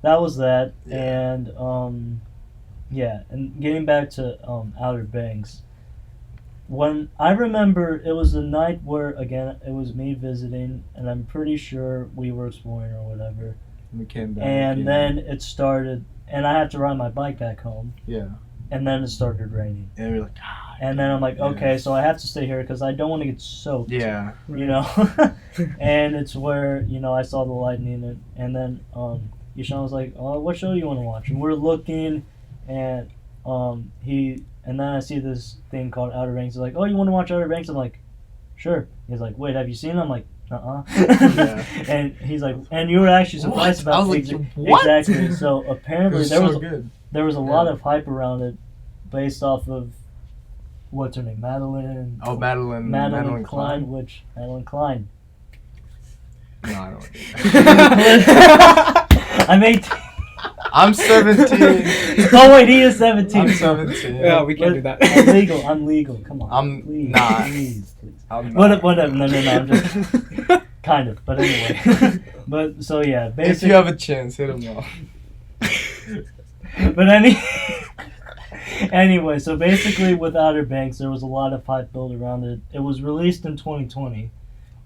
that was that, Yeah. and yeah. And getting back to Outer Banks, when I remember it was the night where again it was me visiting, and I'm pretty sure we were exploring or whatever. We came back. And yeah. then it started. and I had to ride my bike back home. Yeah. And then it started raining. And you're like, and then I'm like, okay, so I have to stay here because I don't want to get soaked. Yeah. You know? And it's where, you know, I saw the lightning, and then Ishan was like, oh, what show do you want to watch? And we're looking, and and then I see this thing called Outer Banks. He's like, oh, you want to watch Outer Banks? I'm like, sure. He's like, wait, have you seen it? I'm like, Yeah. And he's like, and you were actually surprised about I was like, what? Exactly. So apparently there was a lot Yeah. of hype around it based off of what's her name, Madelyn. Oh, Madelyn. Madelyn Cline, which Madelyn Cline. No, I don't want to do that. I'm 18. I'm 17. Oh wait, he is 17. I'm 17. Yeah, we can't do that. I'm legal. Come on. Please. Please. I'm not. Whatever. No. I'm just kind of. But anyway. But so yeah, basically. If you have a chance, hit him off. But anyway, so basically with Outer Banks, there was a lot of hype built around it. It was released in 2020,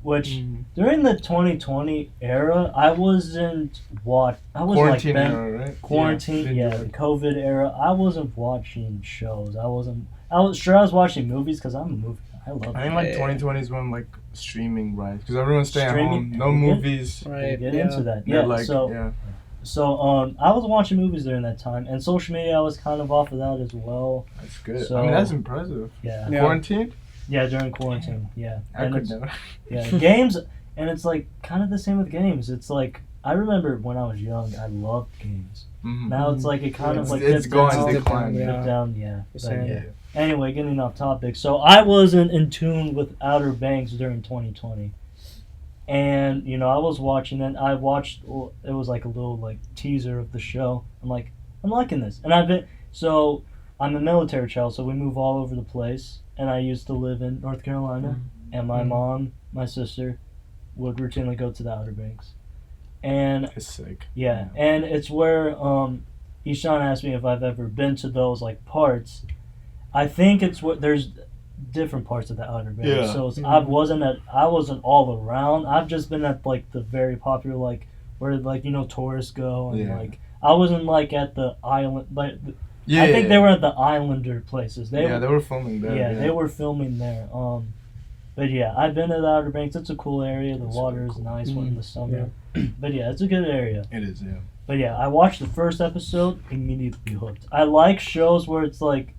which during the 2020 era, I wasn't Quarantine era, right? Quarantine, Yeah, the COVID era. I wasn't watching shows. I was watching movies because I'm a movie guy. I love. I think like 2020 is when like streaming rise because everyone's staying at Streaming, home, no movies. Right. Get Yeah. into that. They're Yeah. like, So I was watching movies during that time, and social media I was kind of off of that as well. That's good. So- I mean, that's impressive. Yeah. Yeah. Quarantine? Yeah, during quarantine. Yeah. I And could it's- never. Yeah, games, and it's like kind of the same with games. It's like I remember when I was young, I loved games. Mhm. Now it's like it kind of like it's dipped going down, to decline. yeah. dipped down, yeah. But Same. yeah. Anyway, getting off topic. So I wasn't in tune with Outer Banks during 2020, and you know I was watching it. I watched. It was like a little like teaser of the show. I'm like, I'm liking this, and I'm a military child, so we move all over the place. And I used to live in North Carolina, and my mom, my sister, would routinely go to the Outer Banks, and It's sick. yeah, and it's where Ishan asked me if I've ever been to those like parts. I think it's what there's different parts of the Outer Banks. Yeah. So I wasn't all around. I've just been at like the very popular like where like you know tourists go and Yeah. like I wasn't like at the island like Yeah. I think they were at the Islander places. They were filming there. Yeah, they were filming there. But yeah, I've been to the Outer Banks. It's a cool area. The It's water really is cool. nice in the summer. But yeah, it's a good area. It is, yeah. But yeah, I watched the first episode, immediately hooked. I like shows where it's like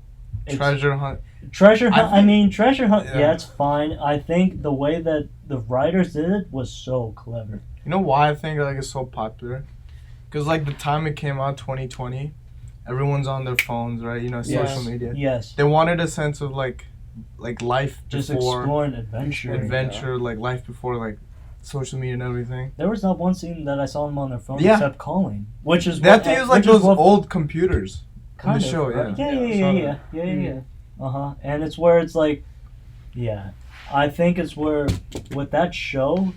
Treasure hunt. Treasure Hunt. Treasure Hunt. Yeah. Yeah, it's fine. I think the way that the writers did it was so clever. You know why I think like it's so popular? Because like the time it came out, 2020, everyone's on their phones, right? You know, Yes. social media. Yes. They wanted a sense of like life Just before exploring adventure. like life before like social media and everything. There was not one scene that I saw them on their phone Yeah. except calling, which is That thing is like which is those what- old computers. kind the of, show, right? yeah. Yeah. And it's where it's like, yeah, I think it's where with that show,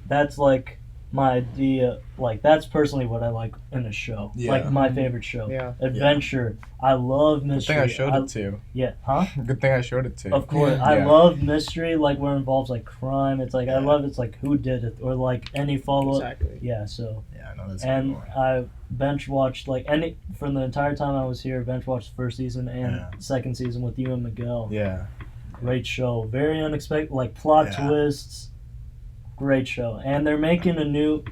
that's like my idea. Like that's personally what I like in a show. Yeah. Like my favorite show. Yeah. Adventure. I love Good mystery. thing I showed it to you. Yeah. Huh? Good thing I showed it to you. Of course, Yeah. I love mystery, like where it involves like crime. It's like I Yeah. love it's like who did it or like any follow up. Exactly. Yeah, so Yeah, I know that's and cool. I bench watched like any from the entire time I was here. Bench watched the first season and Yeah. second season with you and Miguel. Yeah. Great show, very unexpected, like plot Yeah. twists. Great show, and they're making a new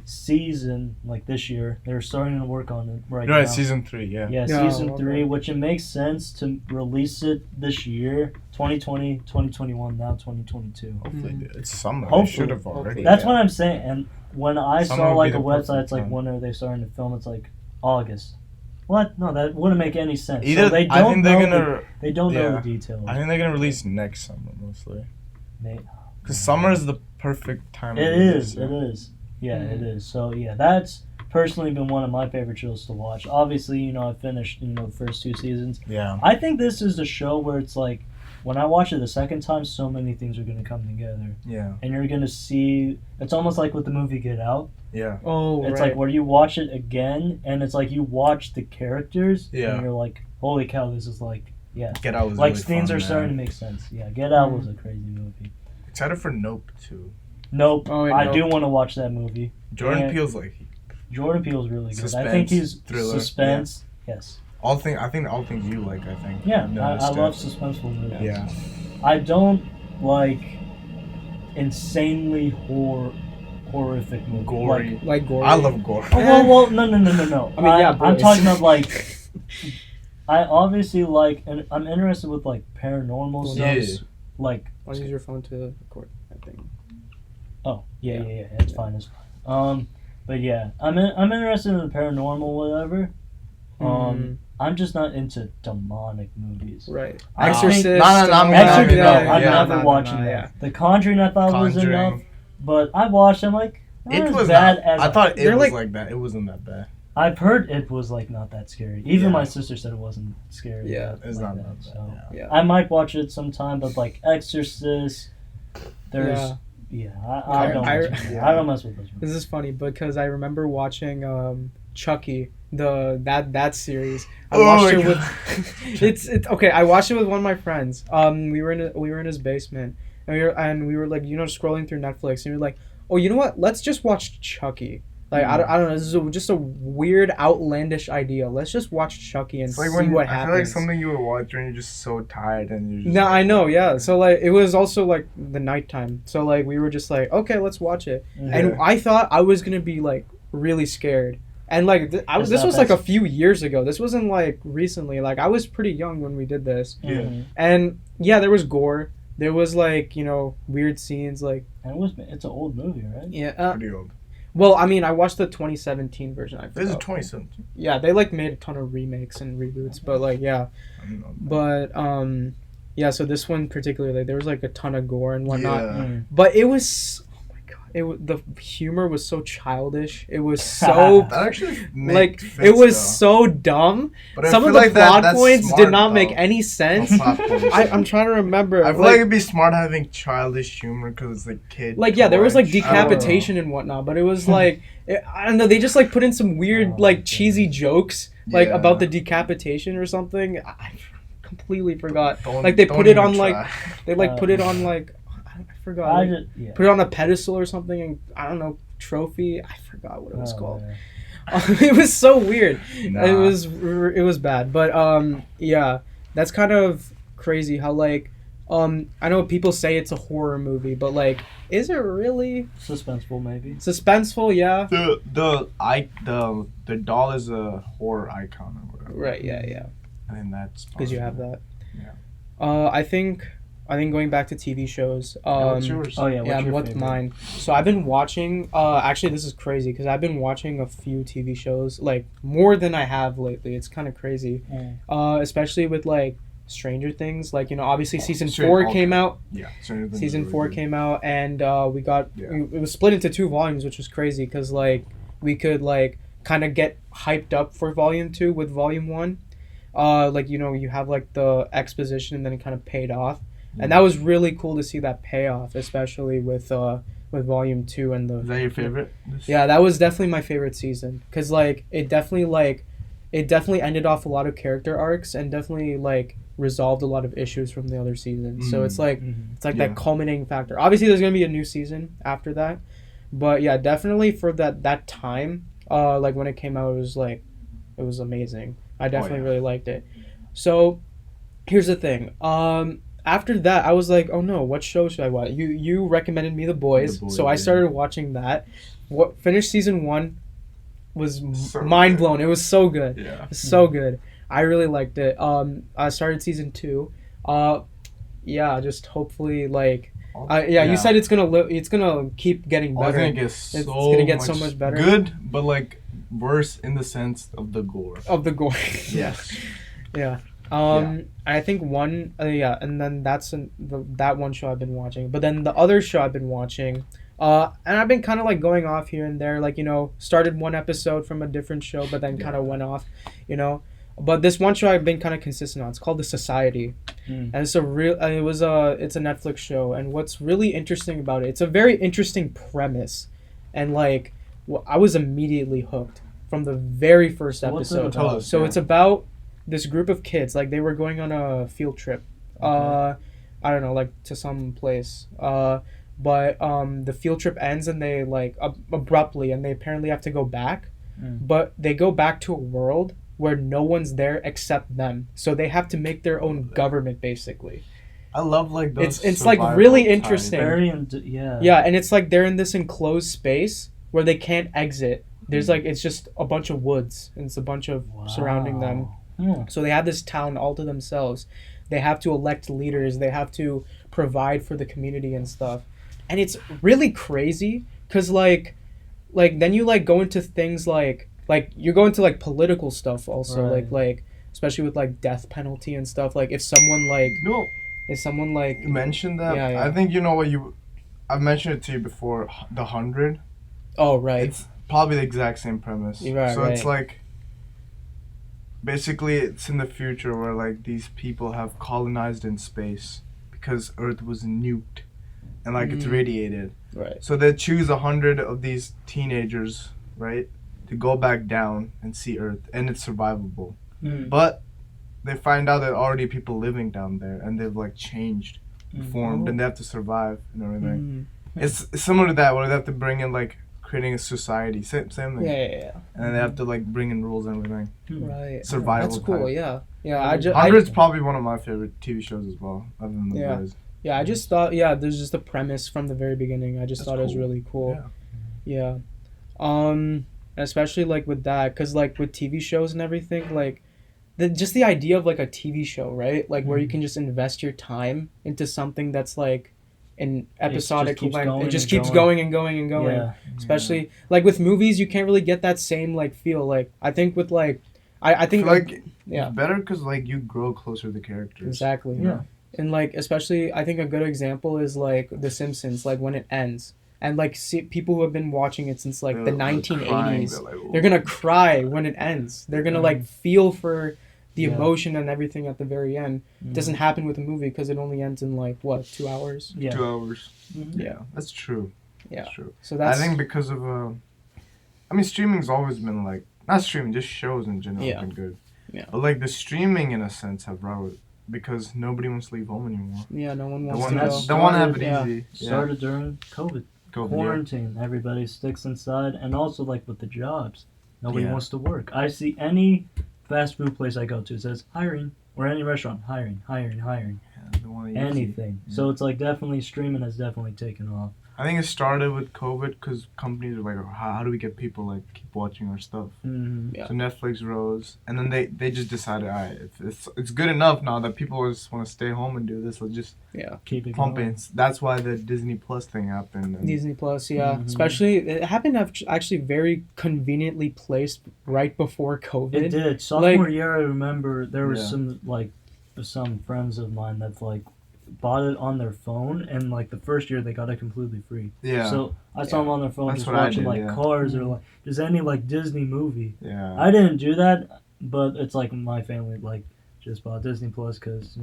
season like this year. They're starting to work on it right You're right, now. season 3, yeah. Yeah, Yeah, season okay. 3, which it makes sense to release it this year, 2020, 2021, now 2022. Hopefully, Mhm. it's summer. Hopefully. They should have already. That's yeah. what I'm saying. And when I Summer saw would like be a the perfect website, it's like time. when are they starting to film? It's like August. What? No, that wouldn't make any sense. Either so they I don't think they're know gonna. they don't know yeah. the details. I think they're gonna release next summer mostly. May- Cause summer is the perfect time. It to release is. It is. Yeah, it is. So yeah, that's personally been one of my favorite shows to watch. Obviously, you know, I finished the first 2 seasons. Yeah. I think this is a show where it's like when I watch it the second time, so many things are gonna come together, Yeah. and you're gonna see. It's almost like with the movie Get Out. Yeah. Oh, It's right. like where you watch it again, and it's like you watch the characters, Yeah. and you're like, holy cow, this is like, yeah. Get Out was Like really things fun, are starting to man. make sense. Yeah, Get Out was a crazy movie. Excited for Nope too. Nope, Oh, yeah, I Nope. do want to watch that movie. Jordan Yeah. Peele's like Jordan Peele's really good. Suspense, I think he's thriller, suspense. Yes. I think all things you like. I think. Yeah, No, I it's love good. suspenseful movies. Yeah. I don't like insanely horrific movies. Gory. Like gore. I love gore. Well, no. I mean, yeah, I'm boys. talking about like. I obviously like, and I'm interested with like paranormal Yeah. stuff. Like. I'll use your phone to record that thing. Oh yeah. It's fine. But yeah, I'm interested in the paranormal, whatever. I'm just not into demonic movies. Right. I Exorcist. think- I'm Exorcist, no, yeah, I'm yeah, never watching that. Yeah. The Conjuring I thought was enough, but I watched. I'm like, not It as was bad not. as I thought it They're was like- like that. It wasn't that bad. I've heard it was like not that scary. Even Yeah. my sister said it wasn't scary. Yeah, It's like not that. that bad. So Yeah. I might watch it sometime, but like Exorcist, there's I don't I- I don't mess with those movies. This is funny because I remember watching Chucky, that series. I Oh watched my it with it's okay. I watched it with one of my friends. We were in his basement and we were like scrolling through Netflix and we were like, oh, you know what? Let's just watch Chucky. Like I don't know. This is just a weird, outlandish idea. Let's just watch Chucky and It's like see when what I happens. feel like something you would watch when you're just so tired and you're just. No, like, I know, yeah. So like it was also like the nighttime. So like we were just like, okay, let's watch it. Yeah. And I thought I was gonna be like really scared. And like this not was like bad. a few years ago. This wasn't like recently. Like I was pretty young when we did this. Yeah. Mhm. And yeah, there was gore. There was like weird scenes. Like And it's an old movie, right? yeah. Pretty old. Well, I mean, I watched the 2017 version. This is 2017. Yeah, they like made a ton of remakes and reboots, but like yeah. I don't know. But yeah. So this one particularly, there was like a ton of gore and whatnot. Yeah. Mm. But it was, oh my god, the humor was so childish. It was so That actually like fits, it was though. so dumb. But I Some of feel the like plot that's points smart, did not make though. any sense. Plot points. I'm trying to remember. I feel like it'd be smart having childish humor because it's like kid. like yeah, there was like toys. decapitation and whatnot, but it was like I don't know. They just like put in some weird Oh, like cheesy jokes like Yeah. about the decapitation or something. I completely forgot. Don't- Like they don't put it even on like try. they like put it on like I forgot. I Like, just, yeah. put it on a pedestal or something and I don't know trophy. I forgot what it was Oh, called. yeah. It was so weird. Nah. It was bad. But yeah, that's kind of crazy how like I know people say it's a horror movie, but like is it really Suspenseful, maybe. suspenseful? Yeah. The doll is a horror icon or whatever. Right. Yeah. And then that's Because you have that. Yeah. I think going back to TV shows. What's yours? Oh yeah, Yeah, what's favorite? mine? So I've been watching. Actually, this is crazy because I've been watching a few TV shows, like more than I have lately. It's kind of crazy. Especially with like Stranger Things. Like obviously season 4 came out. Yeah. Season 4 came out, and we got Yeah. it was split into 2 volumes, which was crazy because like we could like kind of get hyped up for volume 2 with volume 1. Like you have like the exposition and then it kind of paid off. And that was really cool to see that payoff, especially with volume 2 and the. Is that your favorite? Yeah, that was definitely my favorite season because like it definitely ended off a lot of character arcs and definitely like resolved a lot of issues from the other seasons. So it's like Mhm. that culminating factor. Obviously, there's gonna be a new season after that, but yeah, definitely for that time, like when it came out, it was amazing. I definitely yeah. really liked it. So here's the thing. After that, I was like, oh no, what show should I watch? You recommended me The Boys, The Boys, so I yeah. started watching that. Finished season 1, was So mind good. blown. It was so good. Yeah. So good. I really liked it. I started season 2. Yeah, just hopefully like. You said it's gonna keep getting better. I think It's gonna get so much better. Good, but like worse in the sense of the gore. Of the gore. Yes. Yeah. I think one. and then that one show I've been watching. But then the other show I've been watching. And I've been kind of like going off here and there, like started one episode from a different show, but then kind of went off, But this one show I've been kind of consistent on. It's called The Society, and it's it's a Netflix show. And what's really interesting about it, it's a very interesting premise, and like, I was immediately hooked from the very first What's it episode. about? So it's about this group of kids, like they were going on a field trip. Okay. I don't know, like to some place. But the field trip ends and they like abruptly, and they apparently have to go back. but they go back to a world where no one's there except them. So they have to make their own government, basically. I love like those. It's like really interesting. Yeah, and it's like they're in this enclosed space where they can't exit. There's like it's just a bunch of woods and it's a bunch of surrounding them. So they have this town all to themselves. They have to elect leaders. They have to provide for the community and stuff. And it's really crazy because like then you like go into things like you're going to like political stuff also, like especially with like death penalty and stuff. Like if someone you mentioned that, I think you know what I've mentioned it to you before, the 100. Oh right. It's probably the exact same premise. It's like basically it's in the future where like these people have colonized in space because Earth was nuked and like it's radiated. Right. So they choose 100 of these teenagers, right, to go back down and see Earth, and it's survivable. But they find out there are already people living down there, and they've like changed, formed, and they have to survive and everything. It's similar to that, where they have to bring in like creating a society, same thing. Yeah. And then they have to like bring in rules and everything. Right. Survival. That's cool. Type. Yeah. 100's probably one of my favorite TV shows as well, other than The Boys. Yeah, I just thought, there's just a premise from the very beginning. I just thought it was really cool. Yeah. Especially, like, with that, because, like, with TV shows and everything, like, just the idea of, like, a TV show, right? Like, where you can just invest your time into something that's, like, an episodic length. It just keeps going and going and going. Yeah. Especially, like, with movies, you can't really get that same, like, feel. Like, I think with, like, I think, like, it's better because, like, you grow closer to the characters. Exactly. Yeah. And, like, especially, I think a good example is, like, The Simpsons, like, when it ends. And, like, people who have been watching it since, like, the 1980s, they're going to cry when it ends. They're going to, like, feel for the emotion and everything at the very end. It doesn't happen with a movie because it only ends in, like, 2 hours? Yeah. 2 hours. Yeah. That's true. Yeah. That's true. So that's... I think because of, streaming's always been, like, not streaming, just shows in general have been good. Yeah. But, like, the streaming, in a sense, have brought because nobody wants to leave home anymore. Yeah, no one wants to go. They want to have it easy. Started during COVID quarantine. Everybody sticks inside, and also like with the jobs, nobody wants to work. I see any fast food place I go to, it says hiring, or any restaurant, hiring. Anything. So it's like definitely streaming has definitely taken off. I think it started with COVID because companies are like, how do we get people like keep watching our stuff? So Netflix rose, and then they just decided, all right, it's good enough now that people just want to stay home and do this. Let's just keep it pumping. That's why the Disney Plus thing happened. Disney Plus, especially it happened actually very conveniently placed right before COVID. It did. Sophomore year, I remember there was some friends of mine that's like bought it on their phone, and like the first year they got it completely free. Yeah. So I saw them on their phone just watching Cars or like just any like Disney movie. Yeah. I didn't do that, but it's like my family like just bought Disney Plus because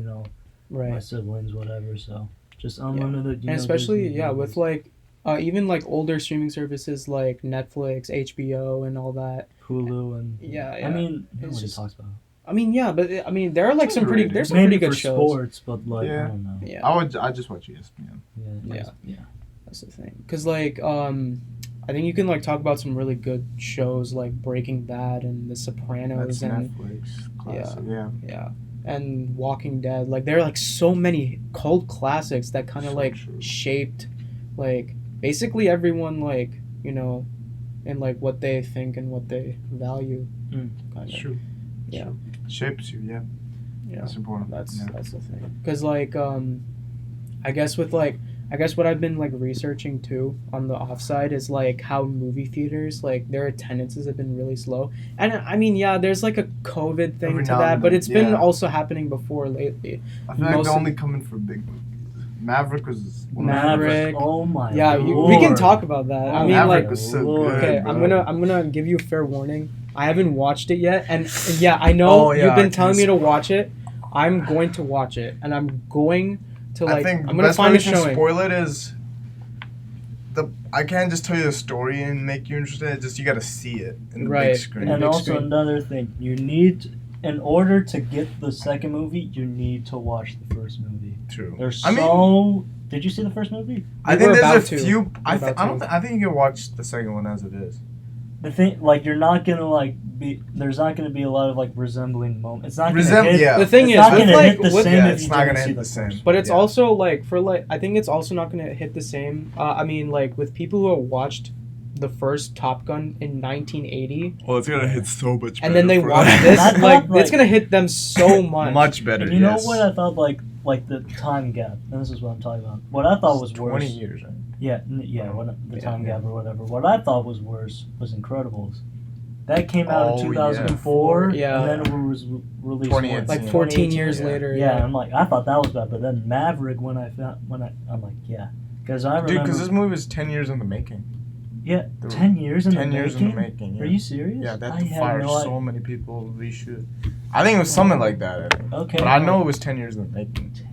my siblings whatever. So just unlimited. And especially with like even like older streaming services like Netflix, HBO, and all that. Hulu and I mean nobody talks about it. I mean, but there are like some pretty good shows. Sports, but like I don't know. Yeah. I just watch ESPN. Yeah. That's the thing. Cause like I think you can like talk about some really good shows like Breaking Bad and The Sopranos. That's Netflix classic. Yeah. And Walking Dead. Like there are like so many cult classics that kind of shaped like basically everyone like and like what they think and what they value. Kind of. True. Yeah. Shapes you, yeah. That's important. That's the thing. Because, like, I guess what I've been, like, researching, too, on the offside is, like, how movie theaters, like, their attendances have been really slow. And, I mean, there's, like, a COVID thing to that, but it's been also happening before lately. I feel like they're only coming for big movies. Maverick was Maverick. Oh my we can talk about that. I mean, Maverick like, was so good. Okay, bro. I'm gonna give you a fair warning. I haven't watched it yet, and I know you've been telling me to watch it. I'm going to watch it, and I'm going to like. I'm gonna find a showing. Spoil it is. I can't just tell you the story and make you interested. It's just you got to see it in the big screen. And also another thing, you need. In order to get the second movie, you need to watch the first movie. True. Did you see the first movie? I think there's a few. I think you can watch the second one as it is. the thing, like, you're not gonna like be. There's not gonna be a lot of like resembling moments. It's not gonna hit. Yeah. The thing It's is, not with, gonna like, hit the with- same Yeah, if it's you not didn't gonna see hit the the same. first. But it's Yeah. also like for like I think it's also not gonna hit the same. I mean, like with people who have watched the first Top Gun in 1980, Well, it's gonna hit so much better. and then they for watch that. this, I thought, like like- it's gonna hit them so much. much better. And you know yes. what I thought, like the time gap. And this is what I'm talking about. What I thought was 20 worse. years. Right? Yeah, when the Yeah. time gap or whatever. What I thought was worse was Incredibles. That came out Oh, in yeah. 2004, Yeah. and then it was released 2018. Like Yeah. 14 years Yeah. later. Yeah, I'm like, I thought that was bad, but then Maverick, I'm like, yeah, because I remember, Dude, because this movie was 10 years in the making. yeah, There were 10 years in 10 the years making. in the making. Yeah. Are you serious? Yeah, they I had to had fire no so many people to reshoot. I think it was something like that. I think. Okay, But I know it was 10 years in the making. 10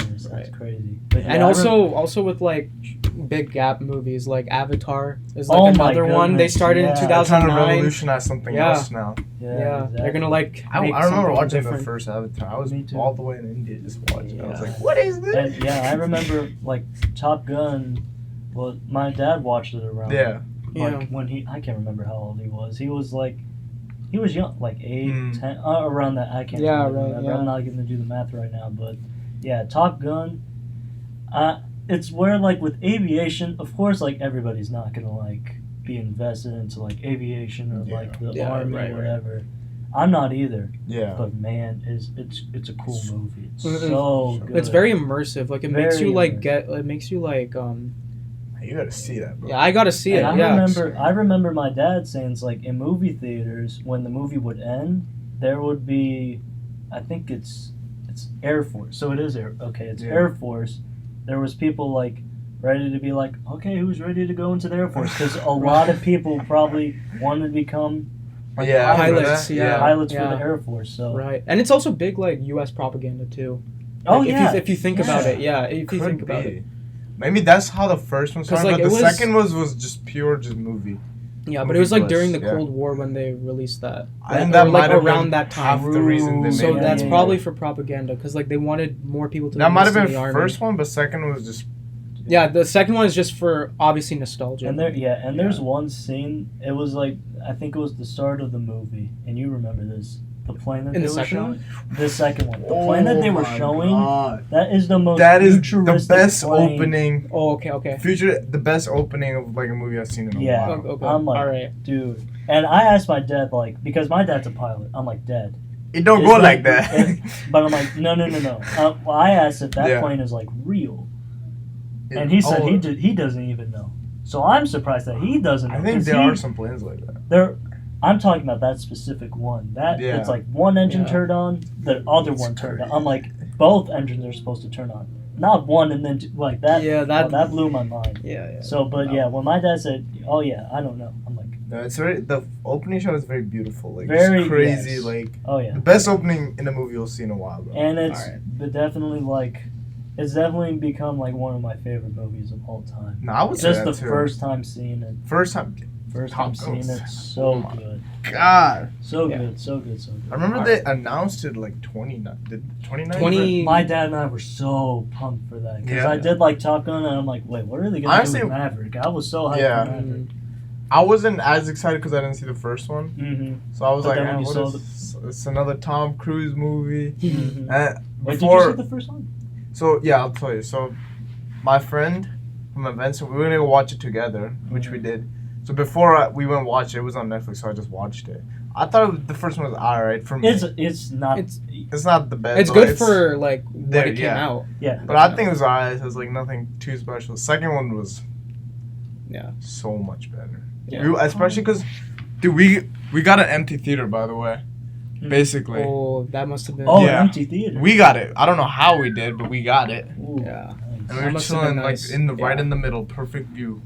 years. That's Right. crazy. But And yeah, also with like big gap movies like Avatar is like Oh my another one they goodness, started yeah. in They're trying to 2009. revolutionize something Yeah. else now. Yeah, exactly. they're gonna like. I make remember something watching different. the first Avatar. I was Me too. all the way in India just watching. I was Yeah. like, what is this? And yeah, I remember like Top Gun. Well, my dad watched it around. Yeah. Yeah. Like when I can't remember how old he was. He was young, like 8, Mm. 10, around that. I can't. Yeah, really right, remember. yeah. I'm not going to do the math right now, but yeah, Top Gun. It's where like with aviation, of course, like everybody's not gonna like be invested into like aviation or Yeah. like the Yeah, army right, or right. whatever. I'm not either, Yeah. but man, it's a cool movie. It's Mhm. so good. It's very immersive. Like it makes Very you like immersive. it makes you like You gotta see that, bro. yeah, I gotta see it. And Yeah. I remember my dad saying it's like in movie theaters when the movie would end, there would be, I think it's Air Force. So it is it's Yeah. Air Force. There was people like ready to be like, okay, who's ready to go into the Air Force? Because a lot of people probably wanted to become Yeah, after Pilots, that, yeah. pilots for Yeah. the Air Force. So Right, and it's also big like U.S. propaganda too. oh Like, yeah, if you think about it, yeah, if you Could think about be. it, Maybe that's how the first one 'Cause, started, like, but the it was- second was just pure movie. yeah. But Movie it was like plus, during the yeah. Cold War when they released that. I think Or, that like, might have around been that time. half the reason they So made that's it. probably for propaganda because like they wanted more people to. That might have enlist in been the army. first one, but second was just Yeah, the second one is just for obviously nostalgia. and there's one scene. It was like I think it was the start of the movie, and you remember this. The plane that In they the were second showing. The second one. The plane that they were showing. God. That is the most. That is the futuristic best plane. opening. Oh, okay. The best opening of like a movie I've seen in a Yeah. while. Okay. I'm like, all right. dude. And I asked my dad, like, because my dad's a pilot. I'm like, Dad. It don't It's go like- like that. But I'm like, no. Well, I asked if that Yeah. plane is like real, and he said he doesn't even know. So I'm surprised that he doesn't know. I think 'cause there are some planes like that. There, I'm talking about that specific one. That Yeah. it's like one engine Yeah. turned on, the other It's one turned on. crazy. I'm like, both engines are supposed to turn on, not one and then like that. Yeah, that- that blew my mind. Yeah. So, but yeah, when my dad said, "Oh yeah, I don't know," I'm like, No, it's the opening shot is very beautiful. Like Very, it's crazy. yes. Like "Oh yeah," the best opening in a movie you'll see in a while, bro. and it's Alright. but definitely like, it's definitely become like one of my favorite movies of all time. No, I would say Just that the too. first time seeing it, First time. first Top time seeing Guns. it, so Oh my good, God. so Yeah. good, so good, so good. I remember they announced it like 29. 20 My dad and I were so pumped for that because Yeah. I did like Top Gun and I'm like, wait, what are they gonna Honestly- do with Maverick? I was so hyped Yeah. for Maverick. I wasn't as excited because I didn't see the first one, Mm-hmm. so I was But like, then when "Man, you what saw is this? It's another Tom Cruise movie." Mm-hmm. Wait, did you Before, see the first one? so yeah, I'll tell you. So, my friend from events, we were gonna go watch it together, which we did. So before we went and watched it, it was on Netflix, so I just watched it. I thought the first one was alright for me. It's not. It's not the best. it's but good for like when there, it came yeah. out. yeah. But I think it was alright. It was like nothing too special. The second one was Yeah. so much better. Yeah. Especially because, dude, we got an empty theater, by the way. Mhm. Basically, Oh, that must have been. Oh, Yeah. an empty theater. we got it. I don't know how we did, but we got it. Ooh, Yeah. nice. And we That were must have chilling been nice. like in the right Yeah. in the middle, perfect view.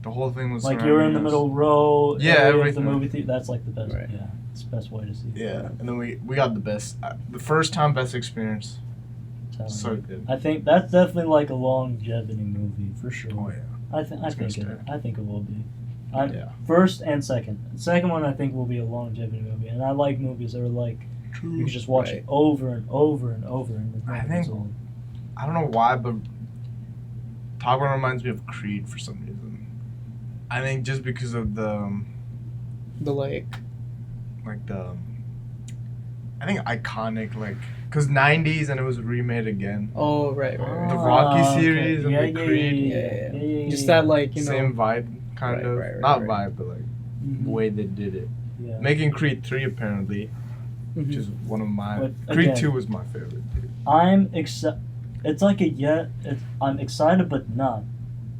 The whole thing was Like you're in the surrounding us. middle row. Yeah, area of the everything. movie theater. That's like the best. Right. Yeah, it's the best way to see it. Yeah, and then we got the best, the first time best experience. Telling So you. good. I think that's definitely like a longevity movie for sure. Oh yeah. I It's gonna think stay. it will be. Yeah. First and second. The second one I think will be a longevity movie, and I like movies that are like you can just watch Right. it over and over and over, and it I never think- gets old. I don't know why, but Top Gun reminds me of Creed for some reason. I think just because of the The like the I think iconic because 90s and it was remade again. oh right. The Ah, Rocky series okay. and the Creed. Yeah. Just that Same vibe kind of. Not vibe, but Mhm. way they did it. Yeah. Making Creed 3 apparently, which is one of my. But Creed again, 2 was my favorite. Dude. I'm excited. It's like I'm excited, but not,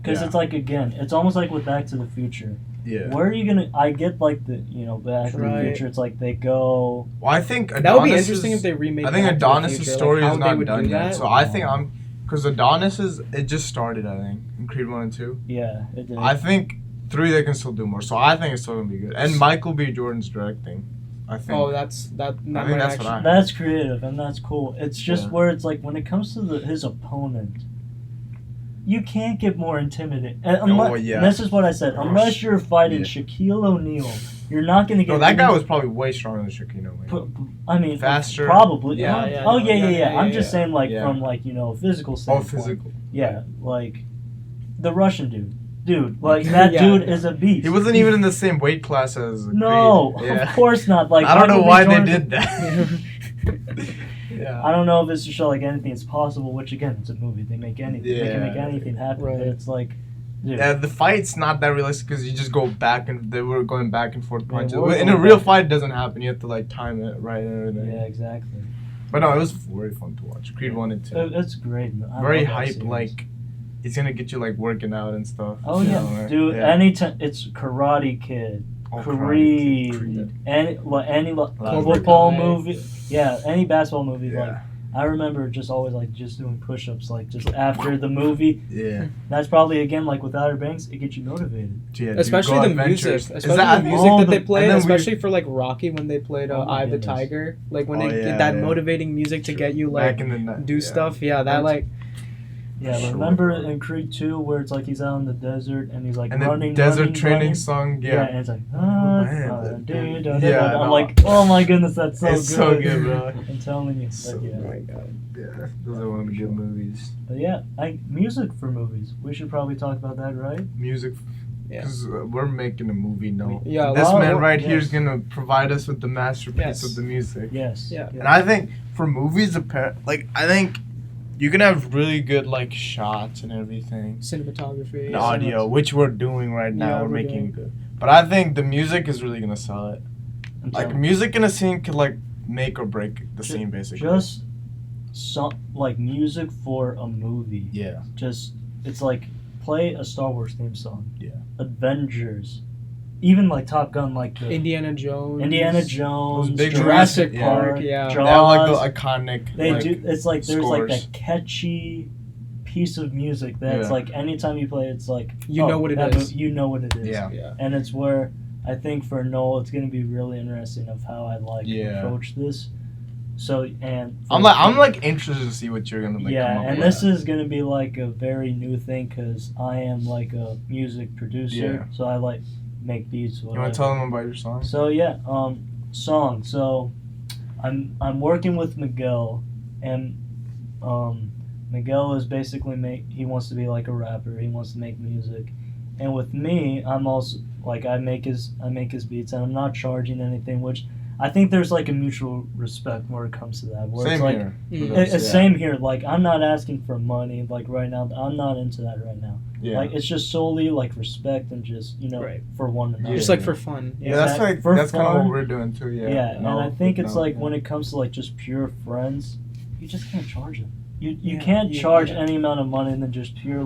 because Yeah. it's like again, it's almost like with Back to the Future. Yeah. Where are you gonna? I get like the Back to the Right. Future. It's like they go. Well, I think Adonis That would be interesting if they remake. I think Back to the Adonis' Future, story like, is how they not would done do yet. that. So I think because Adonis it just started. I think in Creed 1 and 2. Yeah, it did. I think 3 they can still do more. So I think it's still gonna be good. And Michael B. Jordan's directing. I think. Oh, that's that. I think that's what I. That's creative and that's cool. It's just Yeah. where it's like when it comes to his opponent, you can't get more intimidating. Yeah. And this is what I said. Unless you're fighting Shaquille O'Neal, you're not gonna get. No, that guy was probably way stronger than Shaquille O'Neal. I mean, Faster. Probably. Yeah, yeah, Oh yeah, yeah. I'm just yeah. saying, like Yeah. from a physical Oh, standpoint. physical. Yeah, like the Russian dude, like that Yeah. dude is a beast. He wasn't even in the same weight class as No, Creed. Yeah. of course not. Like I don't know Michael B. why they Jordan- did that. yeah. I don't know if it's to show like anything is possible, which again, it's a movie. They make anything. They can make Yeah. anything happen. Right. But it's like, dude, Yeah, the fight's not that realistic because you just go back and they were going back and forth punches. were In going a real back. fight, it doesn't happen. You have to time it right and everything. yeah, exactly. But no, it was very fun to watch. Creed 1 and 2. It's great. I Very love that hype. series. It's gonna get you working out and stuff. Oh you yeah, know, dude. yeah. Anytime it's Karate Kid, Oh, Creed, Creed. any Cobra football Kai. movie. Yeah, any basketball movie. Yeah. Like I remember just always just doing push-ups just after the movie. Yeah. That's probably again with Outer Banks, it gets you motivated. Yeah, dude, Especially go the adventures. music, Is especially that- the music Oh, that they the- played, and then especially for Rocky when they played Oh my Eye of the goodness. Tiger, when Oh, they yeah, get that yeah. motivating music to True. get you Back in the night. do stuff. Yeah, that Yeah, Sure. remember in Creed 2 where it's he's out in the desert and he's And running, the desert running, training running. song, Yeah, yeah. and it's like, Yeah, I'm no. like, oh my goodness, that's so It's good. so good, bro. I'm telling you. So But yeah. oh my god. Yeah, those are one of the good movies. But yeah, music for movies. We should probably talk about that, right? Music, Yeah. because we're making a movie now. Yeah, This Oh, man right here yes. is gonna provide us with the masterpiece Yes. of the music. Yes. Yeah. And I think for movies, I think you can have really good shots and everything, Cinematography. and audio, which we're doing right now. Yeah, we're we're making doing. it good. But I think the music is really gonna sell it. I'm telling you. Music in a scene could make or break the scene basically. Just music for a movie. Yeah. Just it's play a Star Wars theme song. Yeah. Avengers. Even Top Gun, the Indiana Jones. Jones, Those big Jurassic movies, Park, yeah. They Jaws. have the iconic. They do. It's there's scores. that catchy piece of music that's Yeah. anytime you play, it's You know what it is. You know what it is. Yeah. Yeah. And it's where I think for Null, it's going to be really interesting of how I approach this. So and I'm interested to see what you're gonna yeah, come up and with. this is going to be a very new thing because I am a music producer, Yeah. so I make beats. You want to tell them about your song? So yeah, song. So I'm working with Miguel, and Miguel is basically he wants to be a rapper. He wants to make music, and with me, I'm also I make his beats, and I'm not charging anything, which I think there's a mutual respect where it comes to that. Where Same it's here. Mm. for us, It's yeah. same here. I'm not asking for money. Right now, I'm not into that right now. Yeah. It's just solely respect and just Right. for one another. Just for fun. Yeah, that's Exact- for that's kind of fun. what we're doing too. Yeah. Yeah, and I think it's no, when it comes to just pure friends, you just can't charge them. You Yeah, can't yeah, charge yeah. any amount of money than just pure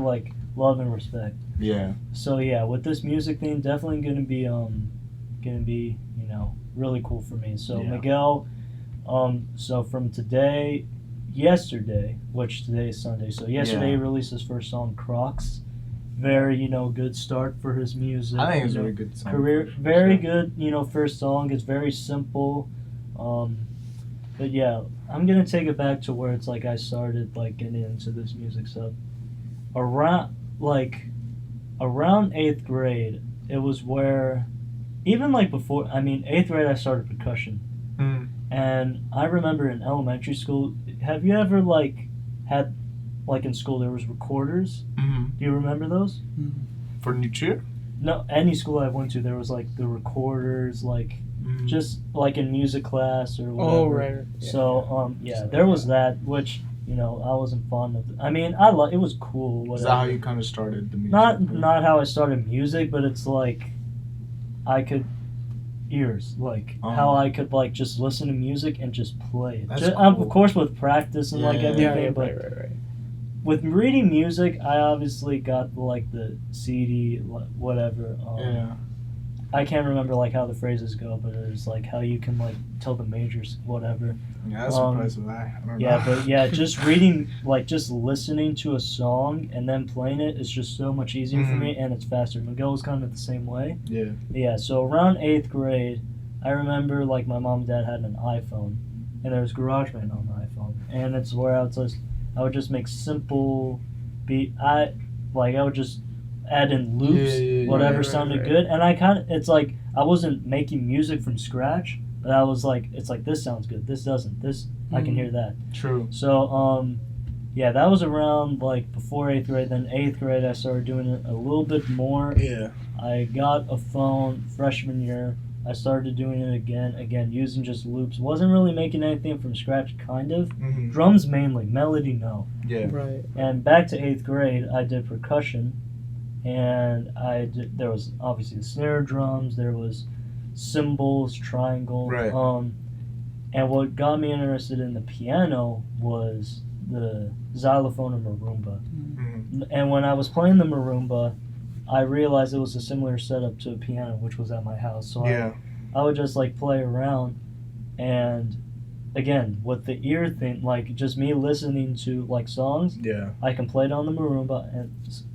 love and respect. Yeah. So yeah, with this music thing, definitely gonna be really cool for me. So Yeah. Miguel, so from yesterday, which today is Sunday, so yesterday Yeah. he released his first song, Crocs. Very good start for his music. I think it's a you know, really good song. career very good first song. It's very simple, but yeah, I'm gonna take it back to where it's I started getting into this music stuff around 8th grade. It was where even before 8th grade I started percussion, Mm. and I remember in elementary school, have you ever had in school there was recorders? Mm-hmm. Do you remember those? For new cheer? no, any school I went to, there was like the recorders, like just like in music class or whatever. Oh, right. Yeah. So there was that, which I wasn't fond of. I mean, it was cool. Whatever. Is that how you kind of started the music? Not how I started music, but it's like I could how I could like just listen to music and just play it. That's Of cool. course, with practice and like everything, but right. with reading music, I obviously got like the CD, whatever. I can't remember like how the phrases go, but it's like how you can like tell the majors, whatever. Yeah, that's impressive. I don't Yeah, know. but yeah, just reading, like just listening to a song and then playing it is just so much easier for me, and it's faster. Miguel was kind of the same way. Yeah. Yeah, so around 8th grade, I remember like my mom and dad had an iPhone, and there was GarageBand on the iPhone, and it's where I would just make simple I would just add in loops, whatever sounded good, and it's like I wasn't making music from scratch, but I was like, it's like this sounds good, this doesn't, I can hear that. True. So that was around like before 8th grade. Then 8th grade I started doing it a little bit more. Yeah. I got a phone freshman year. I started doing it again using just loops. Wasn't really making anything from scratch, kind of. Mm-hmm. Drums mainly, melody no. Yeah. Right. And back to 8th grade, I did percussion, and there was obviously the snare drums, there was cymbals, triangle. Right. And what got me interested in the piano was the xylophone and marimba. Mm-hmm. And when I was playing the marimba, I realized it was a similar setup to a piano, which was at my house. So I would just like play around, and again with the ear thing, like just me listening to like songs. Yeah. I can play it on the marimba and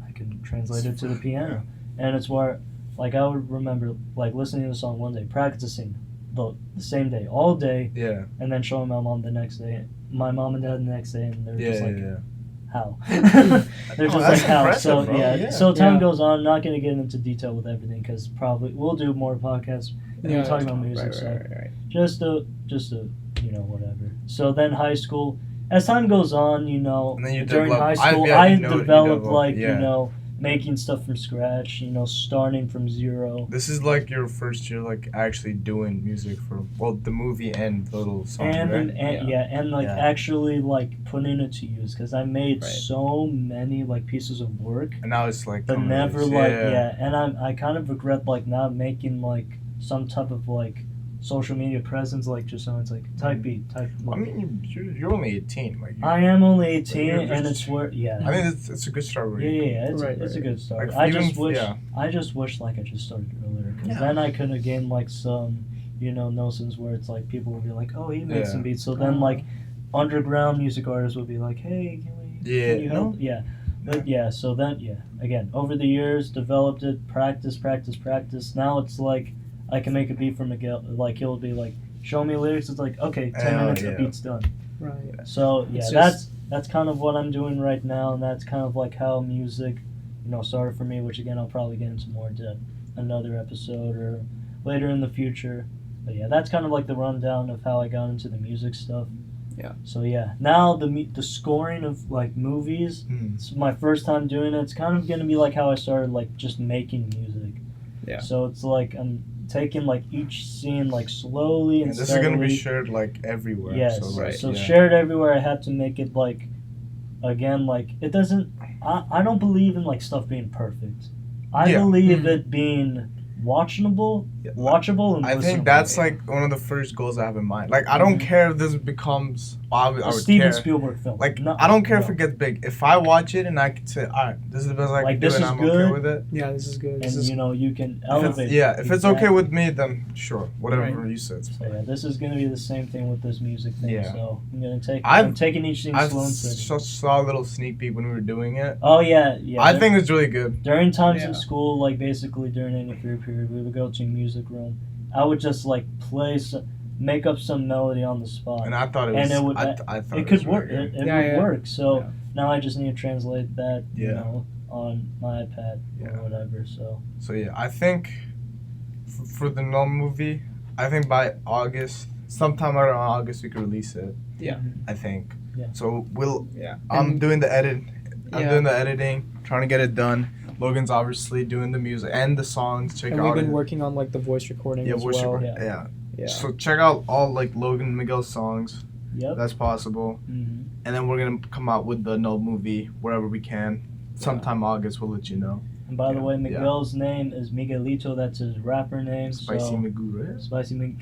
I can translate it to the piano, and it's where like I would remember like listening to the song one day, practicing the same day all day, Yeah. and then showing my mom the next day, my mom and dad the next day, and they're just like, how? They're just like how. So so time goes on. I'm not going to get into detail with everything because probably we'll do more podcasts. We'll talk about music. Right. Just a whatever. So then high school. As time goes on, And then you during develop- high school, I I developed, developed making stuff from scratch. Starting from zero. This is like your first year, like actually doing music for the movie and the little song, right? Actually like putting it to use, because I made so many like pieces of work, And now it's like, but never and I kind of regret like not making like some type of like social media presence, like just so it's like type beat, type. I mean, you're only 18, like. I am only 18, and just- it's where I mean, it's a good start. it's a good start. Like, I even just wish like I just started earlier, because then I could have gained like some notions where it's like people would be like, oh, he made some beats, so then like underground music artists would be like, hey, can you help? So then again over the years developed it, practice. Now it's like I can make a beat for Miguel, like he'll be like, show me lyrics, it's like, okay, 10 minutes, the beat's done. Right. So that's kind of what I'm doing right now, and that's kind of like how music started for me, which again I'll probably get into more depth another episode or later in the future. But that's kind of like the rundown of how I got into the music stuff. Yeah. So now the scoring of like movies, it's my first time doing it. It's kind of gonna be like how I started, like just making music. Yeah. So it's like I'm taking like each scene like slowly and this steadily. is gonna be shared like everywhere. Yes. So shared everywhere. I have to make it like, again, like it doesn't. I don't believe in like stuff being perfect. I believe it being watchable and I think that's like one of the first goals I have in mind. Like I don't care if this becomes I would Steven care. Spielberg film. Like I don't care if it gets big. If I watch it and I can say, all right, this is the best I can do, and I'm okay with it. Yeah, this is good. And you can elevate. If it's okay with me, then sure, whatever you said. So this is gonna be the same thing with this music thing. Yeah. So I'm taking each thing slow and steady. I saw a little sneak peek when we were doing it. Oh yeah. I think it's really good. During times in school, like basically during any period, we would go to a music room. I would just like make up some melody on the spot. And I thought it was. And it would. I thought it could work. It would work. So now I just need to translate that, on my iPad or whatever. So I think for the Null movie, I think by August, sometime around August, we could release it. Yeah. I think. Yeah. So Yeah. I'm doing the edit. I'm doing the editing, trying to get it done. Logan's obviously doing the music and the songs. Check And out we've been his- working on like the voice recording as voice well. recording. Yeah. Yeah. So check out all like Logan and Miguel's songs. Yep. That's possible. Mm-hmm. And then we're gonna come out with the Null movie wherever we can. Sometime August, we'll let you know. And by the Yeah, way, yeah. Miguel's name is Miguelito. That's his rapper name. Spicy so, Magoo, right? Spicy Mig.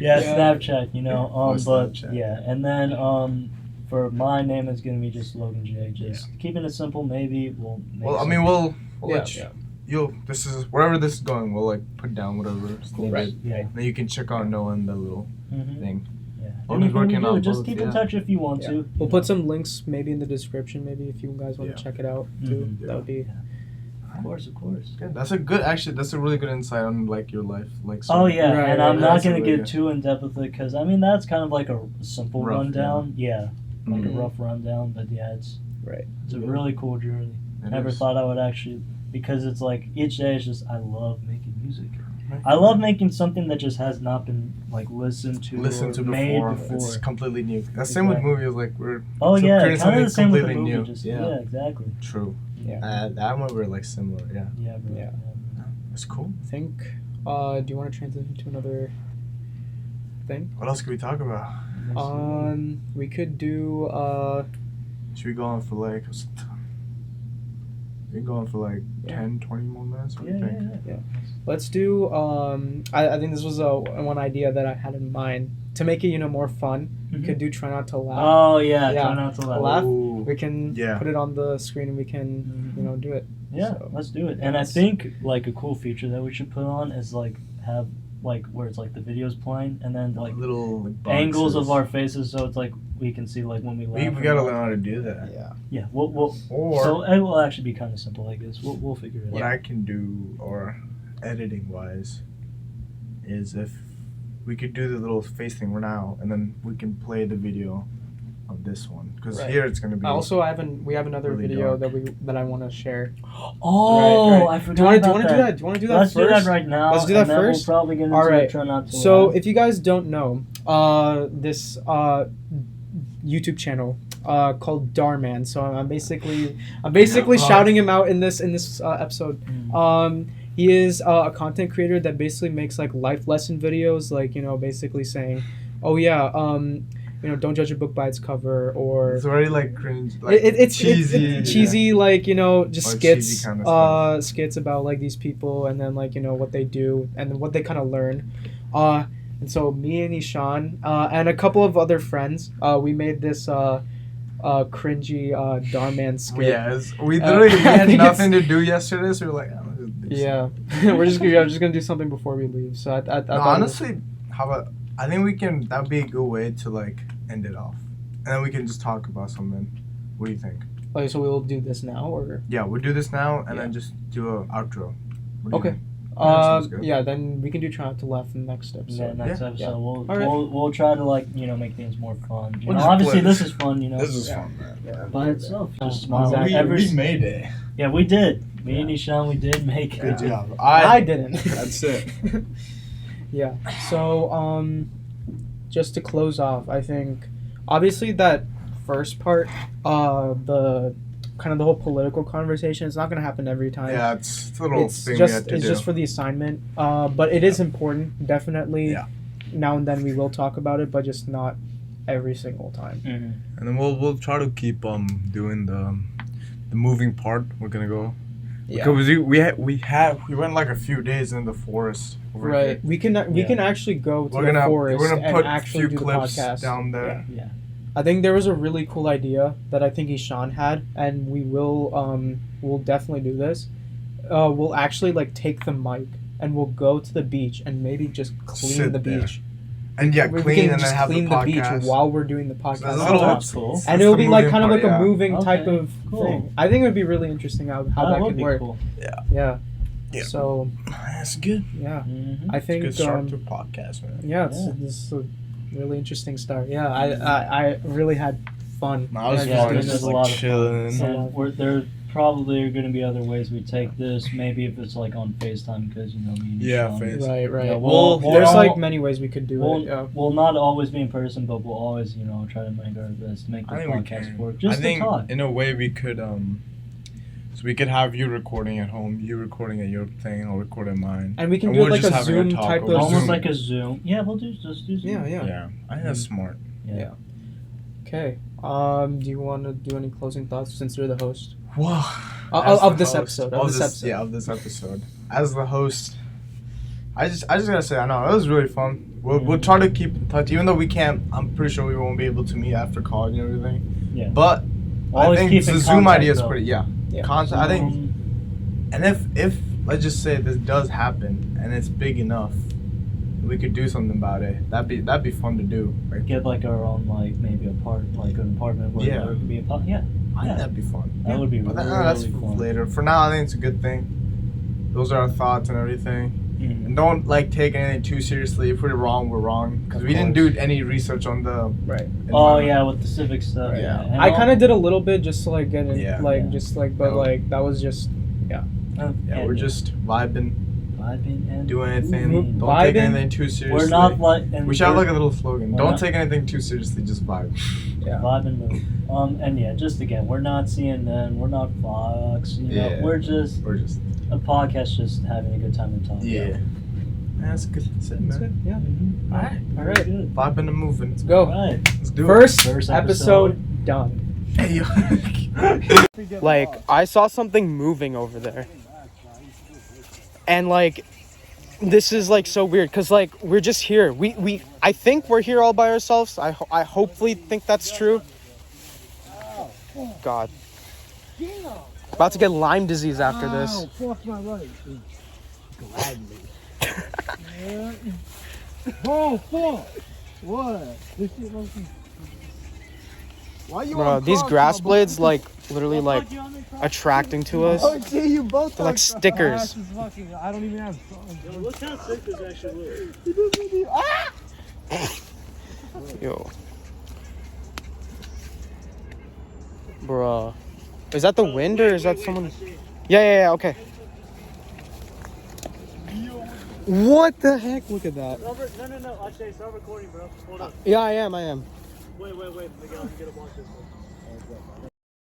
Yeah, Snapchat. You know. But Snapchat. yeah, and then for my name it's gonna be just Logan J. Just keeping it simple. Maybe we'll. Make Well, I some- mean, we'll Yeah, let you. yeah. This is wherever this is going. We'll like put down whatever is needed. Right. Yeah. Then you can check out Noah and the little Mm-hmm. thing. Yeah. Logan's Anything working you do, on just both, keep in yeah. touch if you want Yeah. to. We'll put some links maybe in the description. Maybe if you guys want Yeah. to check it out too, Mhm. that would be. Of course, of course. Good. That's a really good insight on like your life, like. Oh so- yeah, Right, and right, I'm not that's gonna really get good. too in depth with it because I mean that's kind of like a simple Rough, rundown. Yeah, like Mhm. a rough rundown, but yeah, it's Right. a really cool journey. It Never is. thought I would actually because it's like each day is just I love making music. Right. I love making something that just has not been like listened to or made before. It's completely new. That's same with Exactly. movies. Like we're Oh so yeah, creating kind of the something same with the completely movie. new. Just, Yeah. yeah, exactly. True. Yeah. That one we're like similar. Yeah. Yeah, bro. Yeah. That's cool. I think. Do you want to transition to another thing? What else could we talk about? We could do. Should we go on for like? We can go on for like Yeah. 10, 20 more minutes. What do Yeah, you think? yeah. Let's do. I think this was one idea that I had in mind to make it more fun. We Mhm. could do try not to laugh. Oh yeah, Yeah. try not to laugh. Laugh. Ooh. We can Yeah. put it on the screen and we can Mhm. do it. Yeah, So, let's do it. And I think like a cool feature that we should put on is like have like where it's like the video's playing and then like little like, angles of boxes. our faces so it's like we can see like when we laugh. We or gotta not. learn how to do that. Yeah. Yeah, we'll Or so it will actually be kind of simple, I guess. We'll figure it what out. I can do, or editing wise, is if we could do the little face thing now, and then we can play the video of this one, because Right. here it's gonna be. Also, we have another Really video dark. that I want to share. Oh, Right. I forgot Do you want to about do that? Do you want to do that Let's first? do that right now. Let's do that and then first? We'll probably get into All right. try not to So, laugh. if you guys don't know, this YouTube channel called Darman. So I'm basically shouting him out in this episode. Mm. He is a content creator that basically makes like life lesson videos, like basically saying, "Oh yeah, don't judge a book by its cover," or It's already like cringe, like it's cheesy, it's cheesy, like just Or skits, cheesy kind of skits about like these people, and then like what they do and then what they kind of learn. And so me and Ishan and a couple of other friends, we made this cringy Darman skit. Yeah, we literally we I had think nothing to do yesterday, so we're like, oh, let's do this. Yeah, we're just gonna do something before we leave. So I No, thought honestly, how about I think we can. That'd be a good way to like end it off, and then we can just talk about something. What do you think? Okay, so we'll do this now, or Yeah, we'll do this now, and Yeah. then just do a outro. What do you Okay. think? Yeah, sounds good. yeah, then we can do try not to laugh in the next Yeah, episode. next Yeah. episode Yeah. we'll, All right. we'll try to like make things more fun. We'll just Obviously play this this. is fun, This is Yeah. fun, man. Yeah. by itself. Just Yeah. smile. Exactly. Every- made it. yeah, we did. Me and Yeah. Ishan, we did make Good it. job. I didn't. That's it. Yeah. So just to close off, I think obviously that first part, the kind of the whole political conversation, it's not gonna happen every time. Yeah, it's a little It's thing we just had to it's do. just for the assignment. But it is important, definitely. Yeah. Now and then we will talk about it, but just not every single time. Mhm. And then we'll try to keep doing the moving part. We're gonna go because we went like a few days in the forest. over Right. here. We can actually go to We're the gonna forest put and a actually few do the clips podcast. down there. Yeah. I think there was a really cool idea that I think Ishan had, and we'll definitely do this. We'll actually like take the mic and we'll go to the beach and maybe just clean Sit the there. beach. And yeah, We clean can and just then have clean the the beach podcast. while we're doing the podcast. There's a Oh, little- that's cool. And That's it'll the be like moving kind of part, like a yeah. moving type Okay, of cool. thing. I think it would be really interesting how that would could be work. cool. Yeah. Yeah. So That's good. yeah, Mhm. I think Good start to a podcast, man. yeah, Yeah. this is a really interesting start. Yeah, I really had fun. No, I was Yeah, fun. there's Just a like lot of fun. chilling. So- And there probably are going to be other ways we take this. Maybe if it's like on FaceTime, because me and Yeah, Sean, Face. Right. Yeah, Well, There's we'll- like many ways we could do We'll, it. Yeah. we'll not always be in person, but we'll always try to make our best to make I the think we podcast can. work. Just I think to talk. in a way we could so So we could have you recording at home, you recording at your thing, I'll record at mine. And we can do we're like just a having Zoom talk type over of Almost Zoom. like a Zoom. Yeah, we'll just do Zoom. Yeah, I think that's smart. Yeah. Okay. Do you want to do any closing thoughts since you're the host? Wow. Of this episode. Yeah, of this episode. As the host, I just gotta say, I know it was really fun. We'll try to keep in touch, even though we can't. I'm pretty sure we won't be able to meet after college and everything. Yeah. But Always I think keep the in Zoom contact, idea is though. pretty. Yeah. Contact. I think. And if let's just say this does happen and it's big enough, we could do something about it. That'd be fun to do. Like, Get like our own maybe an apartment where there could be a I think that'd be fun. That would be But really that's fun. later. For now, I think it's a good thing. Those are our thoughts and everything. Mhm. And don't take anything too seriously. If we're wrong, we're wrong. Because Of we didn't course. do any research on the Right. Oh yeah, with the Civics stuff. Right. Yeah. Yeah. I kind of did a little bit just to like get in, Yeah. like Yeah. just like, but No. like that was just we're just vibing, and doing anything. Mhm. Don't take Vibing. anything too seriously. We're not like. And We should have like a little slogan. we're Don't not- take anything too seriously. Just vibe. yeah. Vibe and move. And yeah, just again, we're not CNN, we're not Fox. You know, Yeah. we're just We're just a podcast, just having a good time and talking. yeah. That's good. That's it, That's man. good. Yeah. Mm-hmm. Alright. All right. Good. Vibing and moving. Let's go. All right. Let's do First First episode done. it. Hey, yo. Like I saw something moving over there, and like this is like so weird because like we're just here. We I think we're here all by ourselves. I hopefully think that's true. God, about to get Lyme disease after this. Fuck my right. Gladly. Oh, fuck. What? This shit must be... Why you Bro, on these cross, grass my blades boy? like literally like attracting to us. Oh, gee, you both They're like are- stickers. My ass is fucking... I don't even have songs. Yo, look how sick this actually looks. Yo. Bruh. Is that the wind or is that someone? Yeah, okay. What the heck? Look at that. Robert, no. Actually, start recording, bro. Hold up. Yeah, I am. Wait. Miguel, you gotta watch this one.